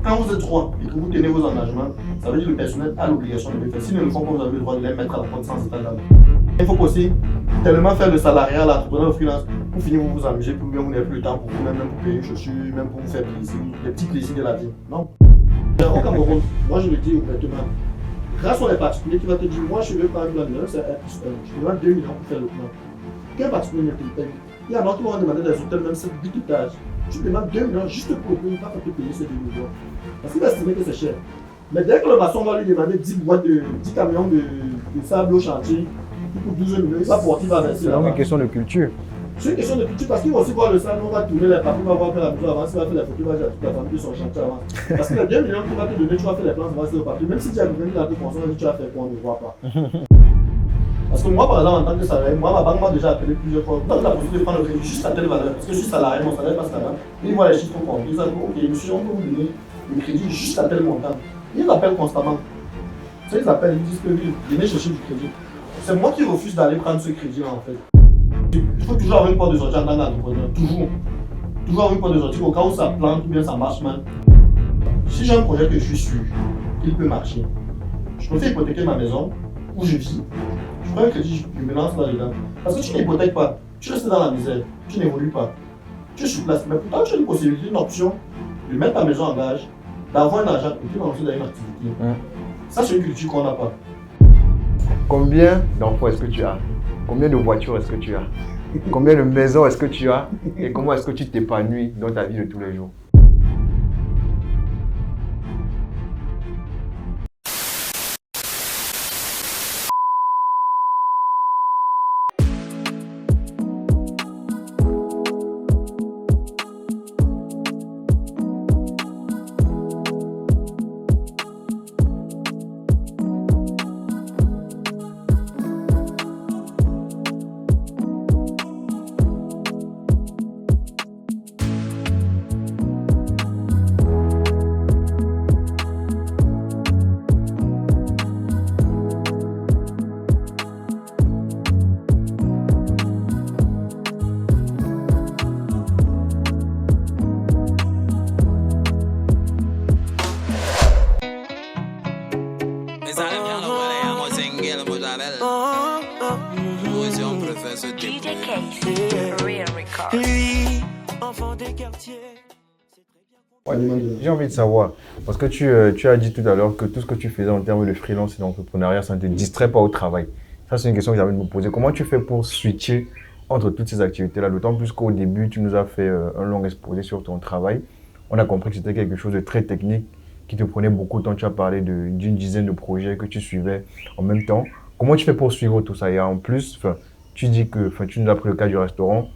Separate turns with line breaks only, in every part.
Quand vous êtes 3 et que vous tenez vos engagements, ça veut dire que le personnel a l'obligation de le faire. S'ils ne le font pas, vous avez le droit de les mettre à la porte sans état d'âme. Il faut aussi tellement faire le salariat, l'entrepreneur, le freelance, pour finir vous vous amuser, pour bien vous n'avez plus le temps pour vous-même, même pour payer une chaussure, même pour vous faire plaisir, les petits plaisirs de la vie. Non. Au Cameroun, moi je le dis ouvertement, grâce aux particuliers qui va te dire, moi je veux pas un plan de 1, c'est 1 plus 1, je demande 2 millions pour faire le plan. Quel particulier ne te paye? Il y a un autre qui va demander des hôtels, même 7 étages. Tu demandes 2 millions juste pour le pas te payer ces 2 millions. Parce qu'il va estimer que c'est cher. Mais dès que le maçon va lui demander 10 camions de sable au chantier, pour 12 millions, il va porter, il va verser.
C'est donc une question de culture.
C'est une question de culture parce qu'il va aussi voir le sable, on va tourner les papiers, on va voir faire la maison avant, il va faire les photos, il va dire à toute la famille de son chantier avant. Parce que les 2 millions qu'il va te donner, tu vas faire les plans, ça va se au papier. Même si tu as besoin de la consommer, tu vas faire quoi, on ne voit pas. Parce que moi, par exemple, en tant que salarié, moi, ma banque m'a déjà appelé plusieurs fois. Vous avez la possibilité de prendre le crédit juste à telle valeur. Parce que je suis salarié, mon salaire passe là-bas. Ils voient les chiffres qu'on Ils disent, ok, monsieur, on peut vous donner le crédit juste à tel montant. Ils appellent constamment. Tu sais, ils appellent, ils disent que oui, venez chercher du crédit. C'est moi qui refuse d'aller prendre ce crédit-là, en fait. Il faut toujours avoir une porte de sortie en tant qu'entrepreneur. Toujours. Toujours avoir une porte de sortie au cas où ça plante ou bien ça marche mal. Si j'ai un projet que je suis sûr qu'il peut marcher, je préfère hypothéquer ma maison où je vis. Je prends un crédit, je me lance là-dedans. Parce que tu n'hypothèques pas, tu restes dans la misère, tu n'évolues pas. Tu es sur place, mais pourtant tu as une possibilité, une option de mettre ta maison en gage, d'avoir un argent et puis d'enlever dans une activité. Ça, c'est une culture qu'on n'a pas.
Combien d'emplois est-ce que tu as? Combien de voitures est-ce que tu as? Combien de maisons est-ce que tu as? Et comment est-ce que tu t'épanouis dans ta vie de tous les jours? Ouais, j'ai envie de savoir, parce que tu as dit tout à l'heure que tout ce que tu faisais en termes de freelance et d'entrepreneuriat, ça ne te distrait pas au travail. Ça, c'est une question que j'ai envie de me poser. Comment tu fais pour switcher entre toutes ces activités-là? D'autant plus qu'au début, tu nous as fait un long exposé sur ton travail. On a compris que c'était quelque chose de très technique, qui te prenait beaucoup de temps. Tu as parlé d'une dizaine de projets que tu suivais en même temps. Comment tu fais pour suivre tout ça? Et en plus, tu dis que tu nous as pris le cas du restaurant.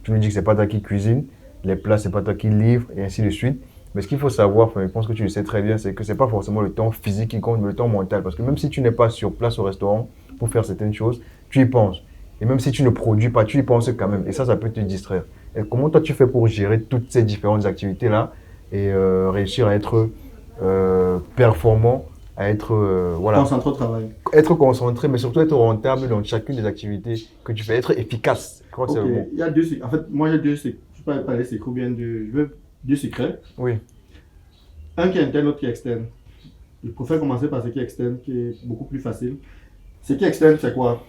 Tu nous dis que c'est pas toi qui cuisine, les plats, c'est pas toi qui livre, et ainsi de suite. Mais ce qu'il faut savoir, je pense que tu le sais très bien, c'est que c'est pas forcément le temps physique qui compte, mais le temps mental. Parce que même si tu n'es pas sur place au restaurant pour faire certaines choses, tu y penses. Et même si tu ne produis pas, tu y penses quand même. Et ça peut te distraire. Et comment toi tu fais pour gérer toutes ces différentes activités-là et réussir à être performant, à être
concentré au travail.
Être concentré, mais surtout être rentable dans chacune des activités que tu fais, être efficace. Je crois que c'est le mot.
Il y a deux secrets. En fait, moi j'ai deux secrets. Je ne peux pas parler secrets ou bien je veux deux secrets.
Oui.
Un qui est interne, l'autre qui est externe. Je préfère commencer par ce qui est externe, qui est beaucoup plus facile. Ce qui est externe, c'est quoi?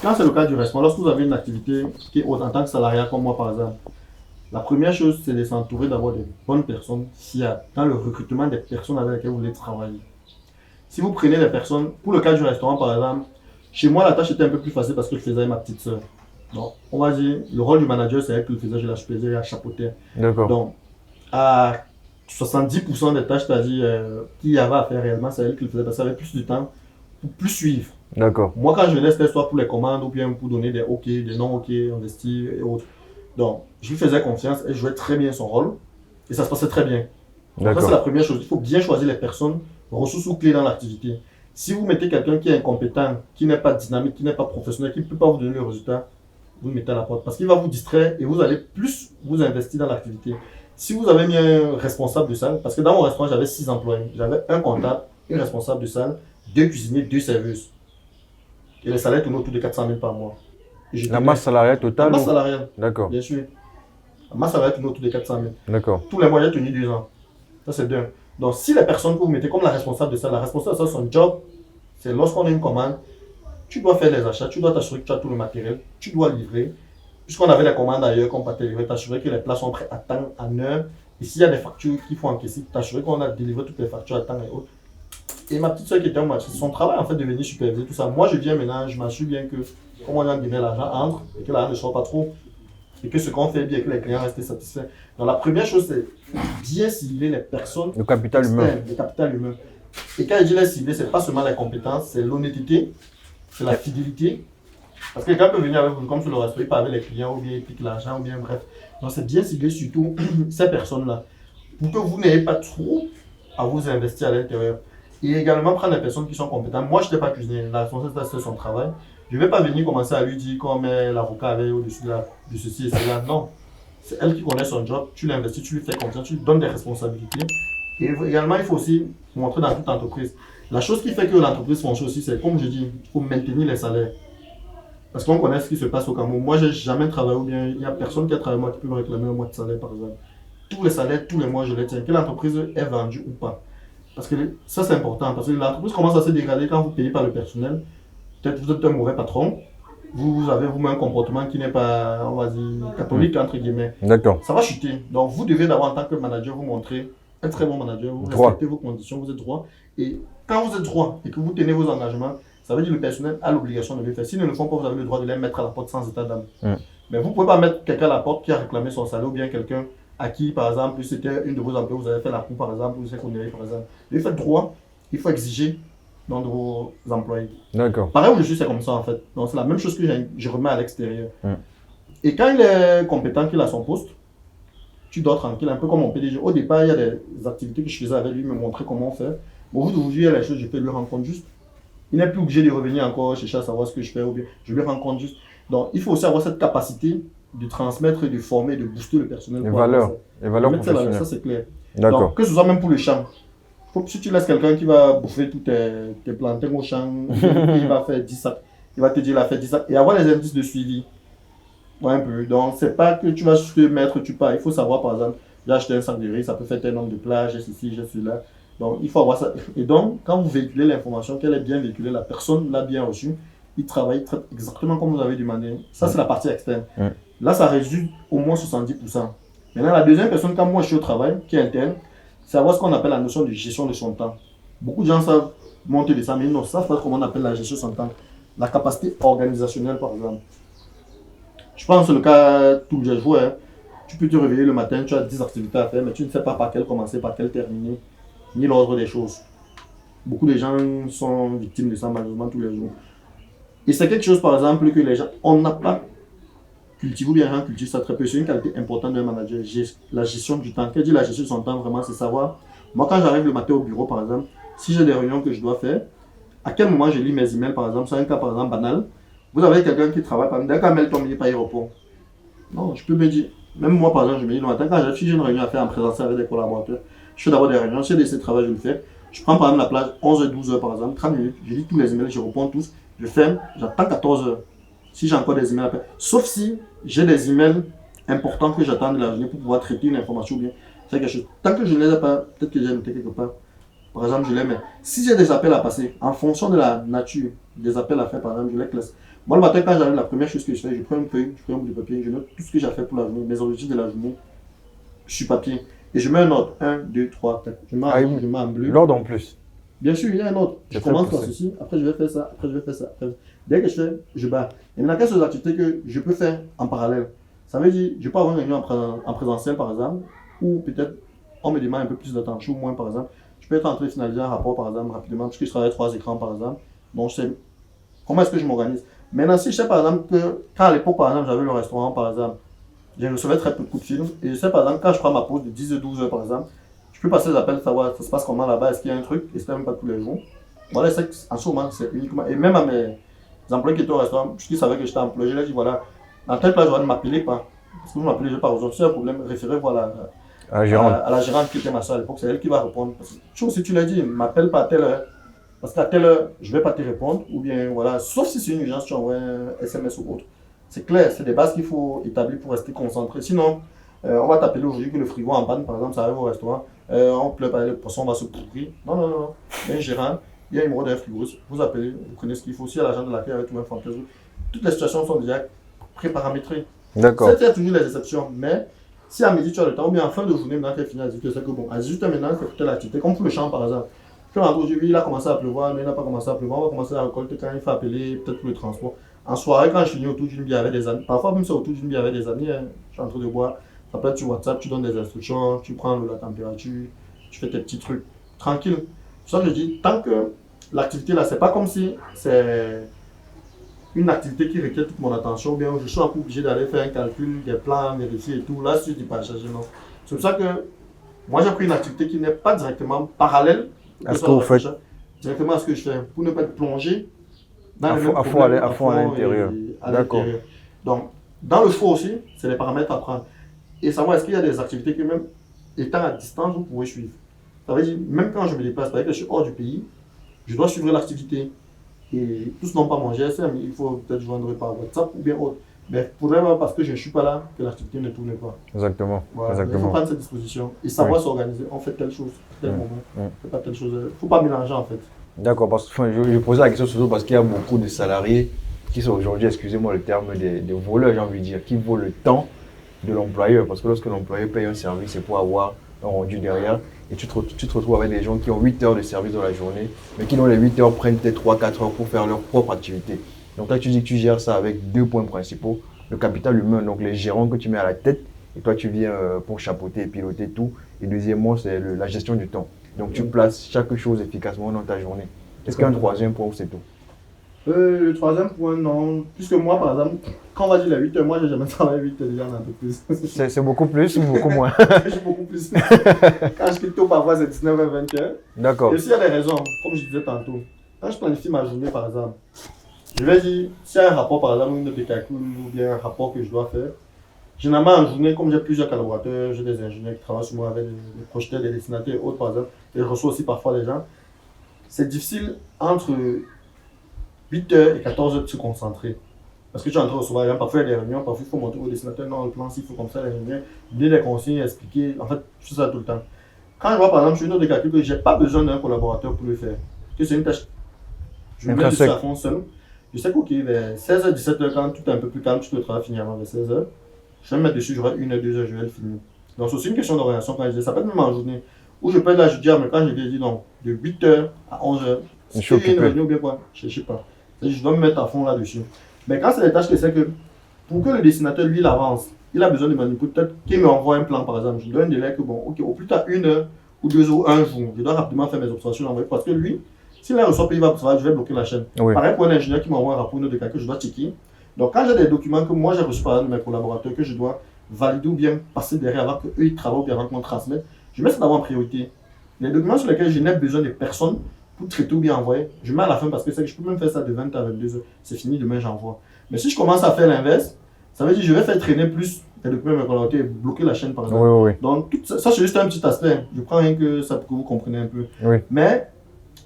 Quand c'est le cas du restaurant, lorsque vous avez une activité qui est haute en tant que salariat, comme moi par exemple, la première chose, c'est de s'entourer d'avoir des bonnes personnes fiables dans le recrutement des personnes avec lesquelles vous voulez travailler. Si vous prenez les personnes, pour le cas du restaurant par exemple, chez moi la tâche était un peu plus facile parce que je faisais ma petite soeur. Donc, on va dire, le rôle du manager, c'est elle qui le faisait, je la faisais, je la chapeautais.
D'accord.
Donc, à 70% des tâches, c'est-à-dire qu'il y avait à faire réellement, c'est elle qui le faisait parce qu'elle avait plus de temps pour plus suivre.
D'accord.
Moi, quand je venais, c'était soit pour les commandes ou bien pour donner des OK, des non-OK, investir et autres. Donc, je lui faisais confiance, elle jouait très bien son rôle et ça se passait très bien. Donc, ça, c'est la première chose. Il faut bien choisir les personnes, ressources ou clés dans l'activité. Si vous mettez quelqu'un qui est incompétent, qui n'est pas dynamique, qui n'est pas professionnel, qui ne peut pas vous donner le résultat, vous le mettez à la porte parce qu'il va vous distraire et vous allez plus vous investir dans l'activité. Si vous avez mis un responsable de salle, parce que dans mon restaurant, j'avais 6 employés. J'avais un comptable, un responsable de salle, 2 cuisiniers, 2 serveuses. Et le salaire tournait autour de 400 000 par mois.
La masse salariale totale?
La masse salariale.
D'accord.
Bien sûr. La masse salariale tournait autour de 400 000.
D'accord.
Tous les mois, j'ai tenu 2 ans. Ça, c'est bien. Donc, si les personnes que vous mettez comme la responsable de ça, son job, c'est lorsqu'on a une commande, tu dois faire les achats, tu dois t'assurer que tu as tout le matériel, tu dois livrer. Puisqu'on avait les commandes ailleurs qu'on partait livrer, t'assurer que les plats sont prêts à temps, en heure. Et s'il y a des factures qu'il faut encaisser, t'assurer qu'on a délivré toutes les factures à temps et autres. Et ma petite soeur qui était au marché, c'est son travail en fait de venir superviser tout ça. Moi, je viens maintenant, je m'assure bien que, comme on a donné l'argent entre et que l'argent ne sort pas trop. Et que ce qu'on fait bien, que les clients restent satisfaits. Donc la première chose, c'est bien cibler les personnes.
Le capital humain.
Le capital humain. Et quand je dis les cibler, ce n'est pas seulement les compétences, c'est l'honnêteté, c'est la fidélité. Parce que quelqu'un peut venir avec vous, comme sur le restaurant, pas avec les clients, ou bien il pique l'argent, ou bien bref. Donc c'est bien cibler surtout ces personnes-là. Pour que vous n'ayez pas trop à vous investir à l'intérieur. Et également prendre les personnes qui sont compétentes. Moi, je n'étais pas cuisinier, la responsable, c'est son travail. Je ne vais pas venir commencer à lui dire comme l'avocat avait au-dessus de ceci et cela. Non. C'est elle qui connaît son job, tu l'investis, tu lui fais confiance, tu lui donnes des responsabilités. Et également, il faut aussi montrer dans toute entreprise. La chose qui fait que l'entreprise fonctionne aussi, c'est comme je dis, il faut maintenir les salaires. Parce qu'on connaît ce qui se passe au Cameroun. Moi, je n'ai jamais travaillé ou bien il n'y a personne qui a travaillé moi qui peut me réclamer un mois de salaire, par exemple. Tous les salaires, tous les mois, je les tiens. Que l'entreprise est vendue ou pas. Parce que ça, c'est important. Parce que l'entreprise commence à se dégrader quand vous payez par le personnel. Peut-être que vous êtes un mauvais patron. Vous avez vous-même un comportement qui n'est pas, on va dire, catholique, entre guillemets.
D'accord.
Ça va chuter. Donc, vous devez d'abord, en tant que manager, vous montrer un très bon manager. Vous respectez vos conditions, vous êtes droit. Et quand vous êtes droit et que vous tenez vos engagements, ça veut dire que le personnel a l'obligation de le faire. S'ils ne le font pas, vous avez le droit de les mettre à la porte sans état d'âme. Mais vous ne pouvez pas mettre quelqu'un à la porte qui a réclamé son salaire ou bien quelqu'un à qui, par exemple, c'était une de vos employés, vous avez fait la cour, par exemple, ou vous êtes condamné, par exemple. Il faut être droit, il faut exiger dans de vos employés.
D'accord.
Pareil où je suis, c'est comme ça en fait. Donc c'est la même chose que je remets à l'extérieur. Et quand il est compétent, qu'il a son poste, tu dors tranquille, un peu comme mon PDG. Au départ, il y a des activités que je faisais avec lui, me montrer comment faire. Bon, aujourd'hui, il y a les choses, je fais lui rendre compte juste. Il n'est plus obligé de revenir encore chercher à savoir ce que je fais ou bien je lui rends compte juste. Donc il faut aussi avoir cette capacité de transmettre, de former, de booster le personnel.
Les valeurs professionnelles.
Ça c'est clair.
D'accord.
Donc que ce soit même pour le champ. Si tu laisses quelqu'un qui va bouffer tous tes plantains au champ, il va faire 10 sacs. Il va te dire il a fait 10 sacs. Et avoir les indices de suivi. Ouais, un peu. Donc c'est pas que tu vas juste te mettre, tu pars. Il faut savoir par exemple, j'ai acheté un sac de riz, ça peut faire tel nombre de plats, j'ai ceci, j'ai celui-là. Donc il faut avoir ça. Et donc quand vous véhiculez l'information, qu'elle est bien véhiculée, la personne l'a bien reçue, il travaille, il traite exactement comme vous avez demandé. Ça c'est la partie externe. Là ça résulte au moins 70%. Maintenant la deuxième personne, quand moi je suis au travail, qui est interne, c'est avoir ce qu'on appelle la notion de gestion de son temps. Beaucoup de gens savent monter de ça, mais ils ne savent pas comment on appelle la gestion de son temps. La capacité organisationnelle par exemple. Je pense le cas tous les jours, hein. Tu peux te réveiller le matin, tu as 10 activités à faire, mais tu ne sais pas par quelle commencer, par quelle terminer, ni l'ordre des choses. Beaucoup de gens sont victimes de ça malheureusement tous les jours. Et c'est quelque chose par exemple que les gens, on n'a pas cultivé ou bien rien cultivé ça très peu. C'est une qualité importante d'un manager, la gestion du temps. Quand je dis la gestion de son temps, vraiment, c'est savoir. Moi, quand j'arrive le matin au bureau par exemple, si j'ai des réunions que je dois faire, à quel moment je lis mes emails par exemple, c'est un cas par exemple banal. Vous avez quelqu'un qui travaille, par exemple, dès qu'un mail tombe, il n'est pas aéroport. Non, je peux me dire, même moi par exemple, je me dis le matin, quand j'ai une réunion à faire en présentiel avec des collaborateurs, je fais d'abord des réunions, si j'ai laissé le travail, je le fais. Je prends par exemple la plage 11h, 12h par exemple, 30 minutes, je lis tous les emails, je réponds tous, je ferme, j'attends 14h. Si j'ai encore des emails à faire, sauf si j'ai des emails importants que j'attends de la journée pour pouvoir traiter une information ou bien faire quelque chose. Tant que je ne les ai pas, peut-être que j'ai noté quelque part. Par exemple, je les mets. Si j'ai des appels à passer, en fonction de la nature des appels à faire, par exemple, je les classe. Moi, le matin, quand j'arrive, la première chose que je fais, je prends une feuille, je prends un bout de papier, je note tout ce que j'ai fait pour la journée, mes objectifs de la journée, sur papier. Et je mets un ordre. 1, 2, 3, 4. Je mets en bleu.
L'ordre en plus.
Bien sûr, il y a un ordre. Je commence par ceci, après je vais faire ça, après je vais faire ça. Après... Dès que je fais, je barre. Et maintenant, quelles sont les activités que je peux faire en parallèle? Ça veut dire, je peux avoir une réunion en présentiel, par exemple, ou peut-être on me demande un peu plus d'attention, ou moins, par exemple. Je peux être en train de finaliser un rapport, par exemple, rapidement, puisque je travaille 3 écrans, par exemple. Donc, je sais comment est-ce que je m'organise. Maintenant, si je sais, par exemple, que quand à l'époque, par exemple, j'avais le restaurant, par exemple, je recevais très peu de coups de fil. Et je sais, par exemple, quand je prends ma pause de 10 h 12 h, par exemple, je peux passer les appels, savoir ça se passe comment là-bas, est-ce qu'il y a un truc, et c'est même pas tous les jours. Voilà, en ce moment, c'est uniquement. Et même à mes employés qui étaient au restaurant, puisqu'ils savaient que j'étais employé, je leur ai dit voilà, dans tel place, ne m'appelez pas. Parce que vous m'appelez, je ne vais pas résoudre. Si il y a un problème, référez voilà, à la gérante qui était ma soeur à l'époque, c'est elle qui va répondre. Parce que si tu l'as dit, ne m'appelle pas à telle heure. Parce qu'à telle heure, je ne vais pas te répondre. Ou bien, voilà, sauf si c'est une urgence, tu envoies un SMS ou autre. C'est clair, c'est des bases qu'il faut établir pour rester concentré. Sinon, On va t'appeler aujourd'hui que le frigo est en panne, par exemple, ça arrive au restaurant. On pleure pas, le poisson va se pourrir. Non, non, non, non. Il y a un gérant, il y a un numéro d'un frigo. Vous appelez, vous prenez ce qu'il faut. Si il y a l'agent de l'accueil avec tout le monde, toutes les situations sont déjà pré-paramétrées.
D'accord.
Il y a toujours les exceptions, mais si à midi tu as le temps, ou bien en fin de journée, maintenant qu'elle finit à 18h, c'est que bon, à 18h maintenant, c'est telle activité, comme pour le champ par exemple. Tu vois, aujourd'hui, il a commencé à pleuvoir, mais il n'a pas commencé à pleuvoir, on va commencer à récolter quand il faut appeler, peut-être pour le transport. En soirée, quand je finis autour d'une bière avec des amis, parfois même c'est autour d'une bière avec des amis, hein, je suis en train de boire, ça peut être sur WhatsApp, tu donnes des instructions, tu prends la température, tu fais tes petits trucs, tranquille. C'est ça que je dis, tant que l'activité là, c'est pas comme si c'est une activité qui requiert toute mon attention, ou bien je suis un peu obligé d'aller faire un calcul, des plans, vérifier et tout, là je dis pas charger, non. C'est pour ça que moi j'ai pris une activité qui n'est pas directement parallèle
à ce que vous faites,
directement à ce que je fais, pour ne pas être plongé dans
à fond à l'intérieur. D'accord.
Donc, dans le fond aussi, c'est les paramètres à prendre. Et savoir est-ce qu'il y a des activités que même étant à distance, vous pouvez suivre. Ça veut dire, même quand je me déplace, parce que je suis hors du pays, je dois suivre l'activité. Et tous n'ont pas mon GSM, il faut peut-être joindre par WhatsApp ou bien autre. Mais il faudrait voir parce que je ne suis pas là que l'activité ne tourne pas.
Exactement.
Voilà.
Exactement.
Il faut prendre cette disposition et savoir s'organiser. On fait telle chose, tel moment. On fait pas telle chose. Il ne faut pas mélanger en fait.
D'accord, parce que je posais la question surtout parce qu'il y a beaucoup de salariés qui sont aujourd'hui, excusez-moi le terme, des voleurs, j'ai envie de dire, qui volent le temps de l'employeur. Parce que lorsque l'employeur paye un service, c'est pour avoir un rendu derrière. Et tu te retrouves avec des gens qui ont 8 heures de service dans la journée, mais qui dans les 8 heures prennent peut-être 3-4 heures pour faire leur propre activité. Donc là, tu dis que tu gères ça avec 2 points principaux. Le capital humain, donc les gérants que tu mets à la tête, et toi tu viens pour chapeauter et piloter tout. Et deuxièmement, c'est la gestion du temps. Donc tu places chaque chose efficacement dans ta journée. Est-ce qu'il y a un troisième point ou c'est tout?
Le troisième point, non. Puisque moi, par exemple, quand on va dire les 8 heures, moi, j'ai jamais travaillé 8 heures déjà en entreprise.
C'est beaucoup plus ou beaucoup moins?
J'ai beaucoup plus. Quand je quitte tôt, parfois, c'est 19h, 20h.
D'accord.
Et s'il y a des raisons, comme je disais tantôt, quand je planifie ma journée, par exemple, je vais dire, s'il y a un rapport, par exemple, une note de calcul ou bien un rapport que je dois faire, généralement, en journée, comme j'ai plusieurs collaborateurs, j'ai des ingénieurs qui travaillent sur moi avec des projecteurs, des dessinateurs et autres, par exemple, et je reçois aussi parfois des gens. C'est difficile entre 8h et 14h de se concentrer. Parce que tu es en train de recevoir, parfois il y a des réunions, parfois il faut montrer au dessinateur, non, le plan, s'il faut comme ça, l'ingénieur, donner des consignes, expliquer. En fait, je fais ça tout le temps. Quand je vois par exemple sur une note de calcul que je n'ai pas besoin d'un collaborateur pour le faire, que c'est une tâche, je me mets dessus à fond seul. Je sais qu'ok, vers 16h, 17h, quand tout est un peu plus calme, tu peux le travail finir avant vers 16h. Je vais me mettre dessus, j'aurai 1h, 2h, je vais le finir. Donc c'est aussi une question d'orientation quand je dis, ça peut être même en journée. Où je peux être là, je dis, mais quand je dis donc, de 8h à 11h,
je suis occupé.
Une réunion ou bien quoi, je ne sais pas. Je dois me mettre à fond là-dessus. Mais quand c'est des tâches que c'est que, pour que le dessinateur, lui, il avance, il a besoin de manipuler, peut-être qu'il me envoie un plan par exemple, je lui donne un délai que bon, ok, au plus tard 1 heure ou 2 heures ou un jour, je dois rapidement faire mes observations l'envoyer parce que lui, s'il ne reçoit pas, il va savoir, je vais bloquer la chaîne.
Oui.
Pareil pour un ingénieur qui m'envoie un rapport de calcul, je dois checker. Donc quand j'ai des documents que moi j'ai reçus par exemple de mes collaborateurs que je dois valider ou bien passer derrière avant qu'eux ils travaillent ou bien avant qu'on transmette, je mets ça d'abord en priorité. Les documents sur lesquels je n'ai besoin de personne pour traiter ou bien envoyer, je mets à la fin parce que c'est que je peux même faire ça de 20h à 22h. C'est fini, demain j'envoie. Mais si je commence à faire l'inverse, ça veut dire que je vais faire traîner plus les documents de mes collaborateurs et bloquer la chaîne par exemple.
Oui.
Donc tout ça c'est juste un petit aspect. Je prends rien que ça pour que vous compreniez un peu.
Oui.
Mais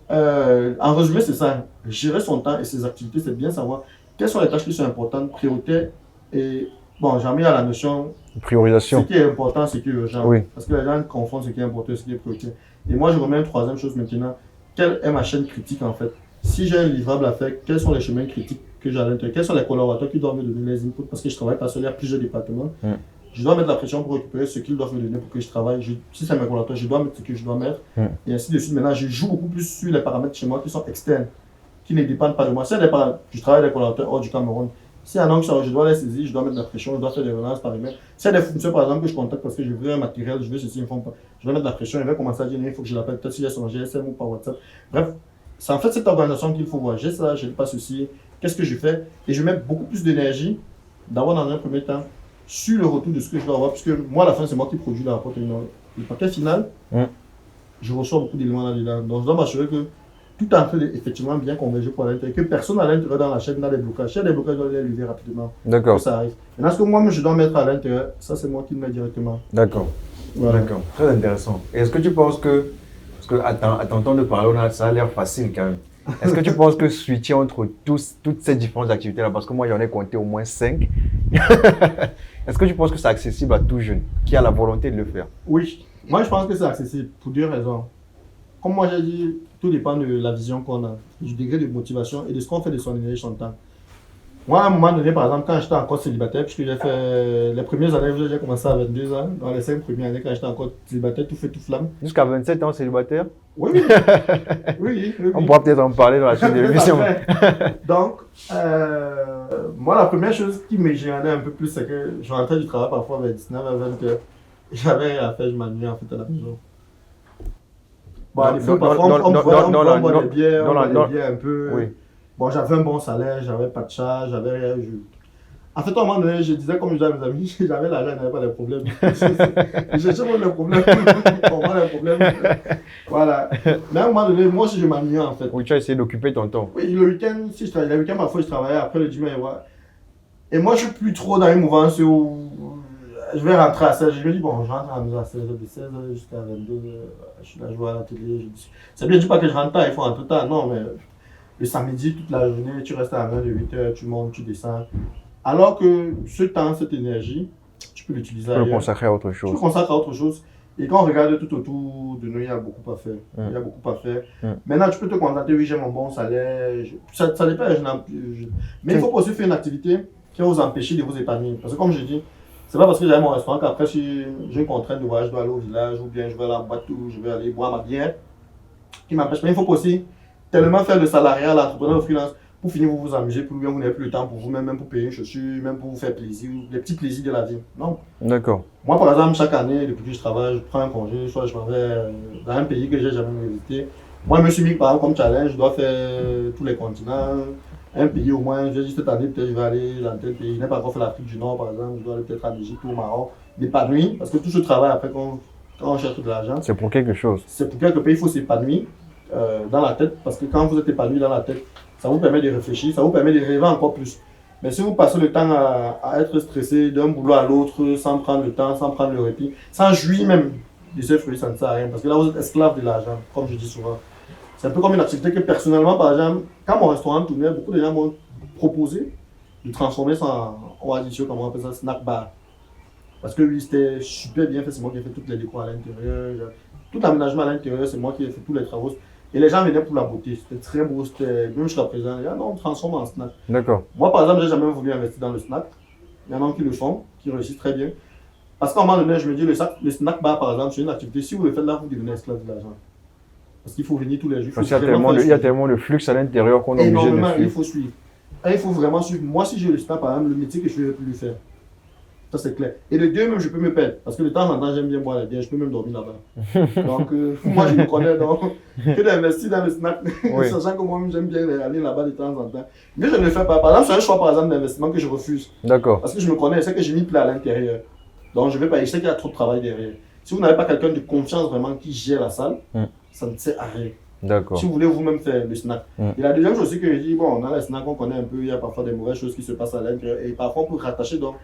en résumé, c'est ça. Gérer son temps et ses activités, c'est bien savoir quelles sont les tâches qui sont importantes, prioritaires. Et bon, j'ai mis à la notion
priorisation.
Ce qui est important, ce qui est urgent.
Oui.
Parce que les gens confondent ce qui est important et ce qui est prioritaire. Et moi, je remets une troisième chose maintenant. Quelle est ma chaîne critique en fait? Si j'ai un livrable à faire, quels sont les chemins critiques que j'ai à l'intérieur? Quels sont les collaborateurs qui doivent me donner les inputs? Parce que je travaille pas seul, il y a plusieurs départements. Je dois mettre la pression pour récupérer ce qu'ils doivent me donner pour que je travaille. Si c'est mes collaborateurs, je dois mettre ce que je dois mettre. Et ainsi de suite. Maintenant, je joue beaucoup plus sur les paramètres chez moi qui sont externes, qui ne dépendent pas de moi. Si je travaille avec des collaborateurs hors du Cameroun. Si un angle, je dois les saisir, je dois mettre la pression, je dois faire des relances par email. Si il y a des fournisseurs par exemple que je contacte parce que je veux un matériel, je veux ceci, ils ne font pas. Je dois mettre la pression, je vais commencer à dire il faut que je l'appelle, peut-être s'il y a son GSM ou par WhatsApp. Bref, c'est en fait cette organisation qu'il faut voir. J'ai ça, je n'ai pas ceci, qu'est-ce que je fais? Et je mets beaucoup plus d'énergie, d'abord dans un premier temps, sur le retour de ce que je dois avoir, puisque moi à la fin c'est moi qui produis le rapport. Le paquet final, je reçois beaucoup d'éléments là-dedans. Donc je dois m'assurer que tout en fait effectivement bien converger pour l'intérieur, que personne à l'intérieur dans la chaîne n'a des blocages. S'il y a des blocages, je dois les lever rapidement.
D'accord.
Ça arrive. Maintenant, ce que moi je dois mettre à l'intérieur, ça c'est moi qui le mets directement.
D'accord.
Voilà.
D'accord. Très intéressant. Et est-ce que tu penses que, parce que à t'entendre parler, ça a l'air facile quand même. Est-ce que tu penses que switcher entre toutes ces différentes activités-là, parce que moi j'en ai compté au moins 5, Est-ce que tu penses que c'est accessible à tout jeune qui a la volonté de le faire?
Oui, moi je pense que c'est accessible pour deux raisons. Comme moi j'ai dit, tout dépend de la vision qu'on a, du degré de motivation et de ce qu'on fait de son énergie, son temps. Moi, à un moment donné, par exemple, quand j'étais encore célibataire, puisque j'ai fait les premières années, j'ai commencé à 22 ans, dans les 5 premières années, quand j'étais encore célibataire, tout fait, tout flamme.
Jusqu'à 27 ans célibataire?
Oui, oui. Oui.
On pourra peut-être en parler dans la suite de l'émission.
Donc, moi, la première chose qui me gênait un peu plus, c'est que je rentrais du travail parfois vers 19 à 20 heures. J'avais rien à faire, je m'ennuyais en fait à la maison. Bon, des fois, parfois, on boit des bières, un peu.
Oui.
Bon, j'avais un bon salaire, j'avais pas de charge, j'avais rien. En fait, à un moment donné, je disais comme je disais à mes amis, j'avais l'argent, je n'avais pas de problème. Je cherchais pas de problème. On voit les problèmes. Voilà. Mais à un moment donné, moi aussi, je m'ennuyais en fait.
Oui, tu as essayé d'occuper ton temps.
Oui, le week-end, si je travaillais, le week-end, parfois, je travaillais, après le dimanche, voilà. Et moi, je suis plus trop dans une mouvance où je vais rentrer à 16h. Je me dis, bon, je rentre à la maison à 16h, de 16h jusqu'à 22h. Je suis là, je vois à la télé. C'est bien, je dis pas que je rentre tard, il faut rentrer tard. Non, mais le samedi, toute la journée, tu restes à la main de 8h, tu montes, tu descends. Alors que ce temps, cette énergie, tu peux l'utiliser ailleurs.
Tu peux le consacrer à autre chose.
Tu peux le consacrer à autre chose. Et quand on regarde tout autour de nous, il y a beaucoup à faire. Il y a beaucoup à faire. Maintenant, tu peux te contenter, oui, j'ai mon bon salaire. Ça dépend. Mais il faut aussi faire une activité qui va vous empêcher de vous épanouir. Parce que comme je dis, c'est pas parce que j'ai mon restaurant qu'après, si j'ai une contrainte de voyage, je dois aller au village, ou bien je vais à la boîte, ou je vais aller boire ma bière, qui m'empêche. Mais il faut aussi tellement faire le salariat, l'entrepreneur, le freelance, pour finir, vous vous amuser, pour bien vous n'avez plus le temps pour vous-même, même pour payer une chaussure, même pour vous faire plaisir, les petits plaisirs de la vie. Non.
D'accord.
Moi, par exemple, chaque année, depuis que je travaille, je prends un congé, soit je m'en vais dans un pays que j'ai jamais visité. Moi, je me suis mis, par exemple, comme challenge, je dois faire tous les continents, un pays au moins. J'ai dit cette année, peut-être je vais aller dans tel pays. Je n'ai pas encore fait l'Afrique du Nord, par exemple, je dois aller peut-être en Égypte ou au Maroc. M'épanouir, parce que tout ce travail, après, quand on cherche de l'argent,
c'est pour quelque chose.
C'est pour quelque pays, il faut s'épanouir dans la tête, parce que quand vous êtes épanoui dans la tête, ça vous permet de réfléchir, ça vous permet de rêver encore plus. Mais si vous passez le temps à être stressé d'un boulot à l'autre, sans prendre le temps, sans prendre le répit, sans jouir même de ce fruit, ça ne sert à rien. Parce que là, vous êtes esclave de l'argent, comme je dis souvent. C'est un peu comme une activité que personnellement, par exemple, quand mon restaurant tournait, beaucoup de gens m'ont proposé de transformer ça on va dire, comment on appelle ça, snack bar. Parce que oui, c'était super bien fait, c'est moi qui ai fait toutes les décors à l'intérieur. Tout l'aménagement à l'intérieur, c'est moi qui ai fait tous les travaux. Et les gens venaient pour la beauté, c'était très beau, c'était même jusqu'à présent. Il y a non, on transforme en snack.
D'accord.
Moi, par exemple, j'ai jamais voulu investir dans le snack. Il y en a qui le font, qui réussissent très bien. Parce qu'à un moment donné, je me dis, le snack bar, par exemple, c'est une activité. Si vous le faites là, vous devenez esclave de l'argent. Parce qu'il faut venir tous les jours.
Parce qu'il y a tellement de flux à l'intérieur qu'on est obligé de suivre.
Il faut suivre. Et il faut vraiment suivre. Moi, si j'ai le snack, par exemple, le métier que je ne vais plus le faire. Ça, c'est clair. Et de deux, même, je peux me perdre. Parce que de temps en temps, j'aime bien boire la bière. Je peux même dormir là-bas. Donc, moi, je me connais donc que d'investir dans le snack. Oui. Sachant que moi-même, j'aime bien aller là-bas de temps en temps. Mais je ne le fais pas. Par exemple, c'est un choix, par exemple, d'investissement que je refuse.
D'accord.
Parce que je me connais. Je sais que j'ai mis plat à l'intérieur. Donc, je vais pas. Je sais qu'il y a trop de travail derrière. Si vous n'avez pas quelqu'un de confiance vraiment qui gère la salle, ça ne sert à rien.
D'accord.
Si vous voulez vous-même faire le snack. Et la deuxième chose aussi que je dis, bon, dans les snacks, on connaît un peu, il y a parfois des mauvaises choses qui se passent à l'intérieur. Et parfois, on peut rattacher donc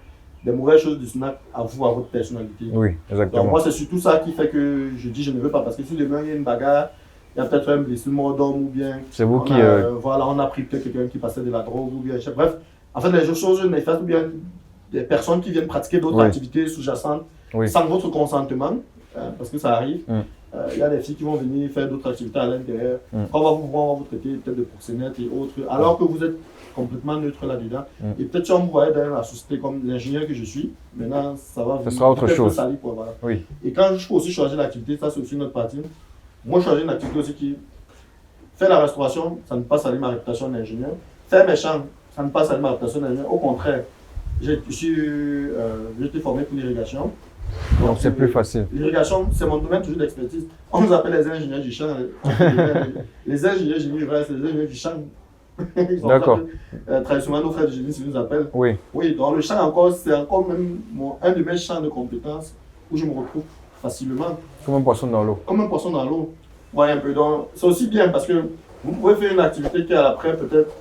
des mauvaises choses du snack à vous, à votre personnalité.
Oui, exactement.
Donc moi, c'est surtout ça qui fait que je dis je ne veux pas. Parce que si demain il y a une bagarre, il y a peut-être un blessé mort d'homme ou bien.
C'est vous qui.
Voilà, on a pris peut-être quelqu'un qui passait de la drogue ou bien. Bref, en fait, les choses néfastes ou bien des personnes qui viennent pratiquer d'autres activités sous-jacentes sans votre consentement, parce que ça arrive. Il y a des filles qui vont venir faire d'autres activités à l'intérieur. Quand on va vous voir, on va vous traiter peut-être de proxénète et autres, alors que vous êtes complètement neutre là-dedans. Et peut-être si on me voyait dans la société comme l'ingénieur que je suis, maintenant ça va.
Ce sera autre chose.
Sali, quoi, voilà.
Oui.
Et quand je peux aussi choisir l'activité, ça c'est aussi notre partie. Moi je choisis une activité aussi qui. Faire la restauration, ça ne passe à ma réputation d'ingénieur. Faire mes chambres, ça ne passe à ma réputation d'ingénieur. Au contraire, j'ai été formé pour l'irrigation.
Donc c'est plus facile.
L'irrigation, c'est mon domaine toujours d'expertise. On nous appelle les ingénieurs du champ. Les ingénieurs génie rural, c'est les ingénieurs du champ.
D'accord.
Traditionnellement, nos frères de génie, ils nous appellent.
Oui.
Oui, donc le champ, c'est encore même un de mes champs de compétences où je me retrouve facilement.
Comme un poisson dans l'eau.
Comme un poisson dans l'eau. Ouais, un peu. Donc, c'est aussi bien parce que vous pouvez faire une activité qui, à l'après, peut-être,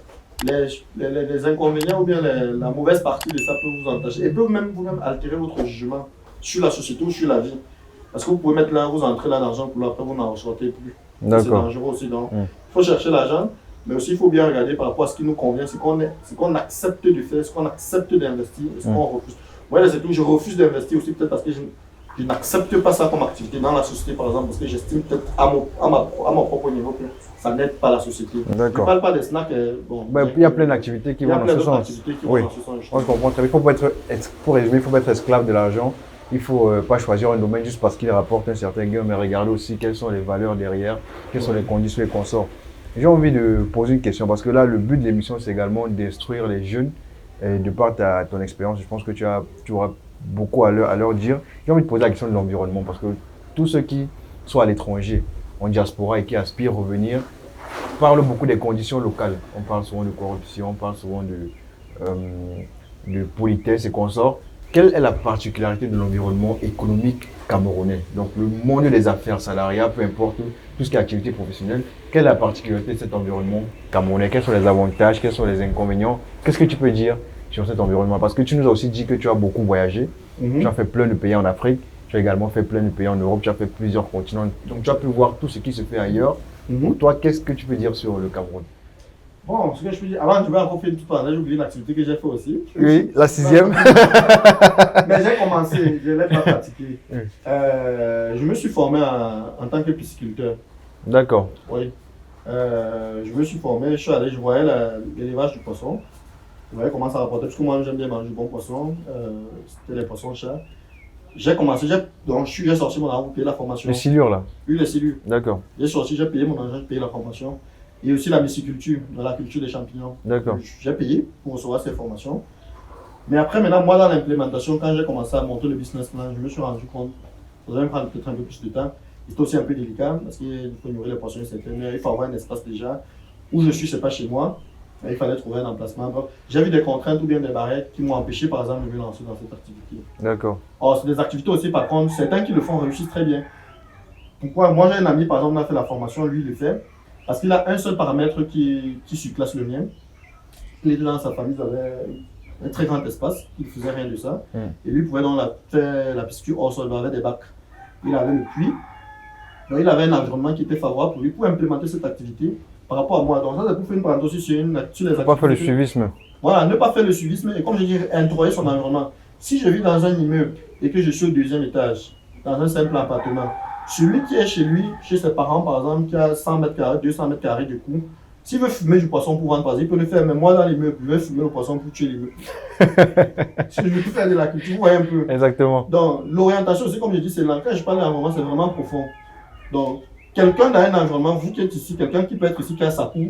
les inconvénients ou bien la mauvaise partie de ça peut vous entacher. Et peut même vous-même altérer votre jugement sur la société ou sur la vie. Parce que vous pouvez mettre là, vous entrez là l'argent pour après vous n'en ressortez plus. C'est dangereux aussi. Donc, il faut chercher l'argent. Mais aussi, il faut bien regarder par rapport à ce qui nous convient, ce qu'on accepte de faire, ce qu'on accepte d'investir et ce qu'on refuse. Moi, c'est tout, je refuse d'investir aussi peut-être parce que je n'accepte pas ça comme activité dans la société, par exemple, parce que j'estime peut-être à mon propre niveau que ça n'aide pas la société. Je ne parle pas des snacks. Bon,
il y a plein d'activités qui vont dans ce sens. Oui, on comprend très bien. Il faut pas être, pour résumer, il ne faut pas être esclave de l'argent. Il ne faut pas choisir un domaine juste parce qu'il rapporte un certain gain, mais regarder aussi quelles sont les valeurs derrière, quelles sont les conditions et consorts. J'ai envie de poser une question parce que là, le but de l'émission, c'est également d'instruire les jeunes. Et de par ton expérience, je pense que tu auras beaucoup à leur dire. J'ai envie de poser la question de l'environnement parce que tous ceux qui sont à l'étranger, en diaspora et qui aspirent à revenir, parlent beaucoup des conditions locales. On parle souvent de corruption, on parle souvent de politesse et consorts. Quelle est la particularité de l'environnement économique camerounais? Donc le monde des affaires, salariat, peu importe, tout ce qui est activité professionnelle, quelle est la particularité de cet environnement camerounais? Quels sont les avantages, quels sont les inconvénients? Qu'est-ce que tu peux dire sur cet environnement? Parce que tu nous as aussi dit que tu as beaucoup voyagé, tu as fait plein de pays en Afrique, tu as également fait plein de pays en Europe, tu as fait plusieurs continents, donc tu as pu voir tout ce qui se fait ailleurs. Pour toi, qu'est-ce que tu peux dire sur le Cameroun?
Bon, ce que je peux dire, avant, je vais encore faire une petite parenthèse, j'ai oublié une activité que j'ai fait aussi.
Oui, la 6e.
Mais j'ai commencé, je ne l'ai pas pratiqué. Je me suis formé en tant que pisciculteur.
D'accord.
Oui. Je me suis formé, je suis allé, je voyais l'élevage du poisson. Je voyais comment ça rapportait, parce que moi j'aime bien manger du bon poisson. C'était les poissons chers. J'ai commencé, j'ai sorti mon argent pour payer la formation.
Les silures là?
Oui, les silures.
D'accord.
J'ai sorti, j'ai payé mon argent, j'ai payé la formation. Et aussi la myciculture, dans la culture des champignons.
D'accord.
J'ai payé pour recevoir ces formations. Mais après, maintenant, moi, dans l'implémentation, quand j'ai commencé à monter le business plan, je me suis rendu compte, ça devait me prendre peut-être un peu plus de temps. C'était aussi un peu délicat, parce qu'il faut nourrir les poissons, il faut avoir un espace déjà. Où je suis, ce n'est pas chez moi. Il fallait trouver un emplacement. Bref, j'ai vu des contraintes ou bien des barrières qui m'ont empêché, par exemple, de me lancer dans cette activité.
D'accord.
Or, c'est des activités aussi, par contre, certains qui le font réussissent très bien. Pourquoi? Moi, j'ai un ami, par exemple, on a fait la formation, lui, il le fait. Parce qu'il a un seul paramètre qui surclasse le mien. Il était dans sa famille, il avait un très grand espace, il ne faisait rien de ça. Et lui pouvait donc faire la piscine hors sol, il avait des bacs. Il avait le puits. Donc il avait un environnement qui était favorable pour lui pour implémenter cette activité par rapport à moi. Donc ça, c'est pour faire une parenthèse sur les activités.
Ne pas faire le suivisme.
Voilà, ne pas faire le suivisme et comme je dis, introyer son environnement. Si je vis dans un immeuble et que je suis au 2e étage, dans un simple appartement, celui qui est chez lui, chez ses parents par exemple, qui a 100 mètres carrés, 200 mètres carrés de coût, s'il veut fumer du poisson pour vendre, il peut le faire. Mais moi, dans l'immeuble, je vais fumer le poisson pour tuer l'immeuble. Si je veux tout faire de la culture, vous voyez un peu.
Exactement.
Donc, l'orientation aussi, comme je dis, c'est là. Quand je parle d'environnement, c'est vraiment profond. Donc, quelqu'un dans un environnement, vous qui êtes ici, quelqu'un qui peut être ici, qui a sa cour,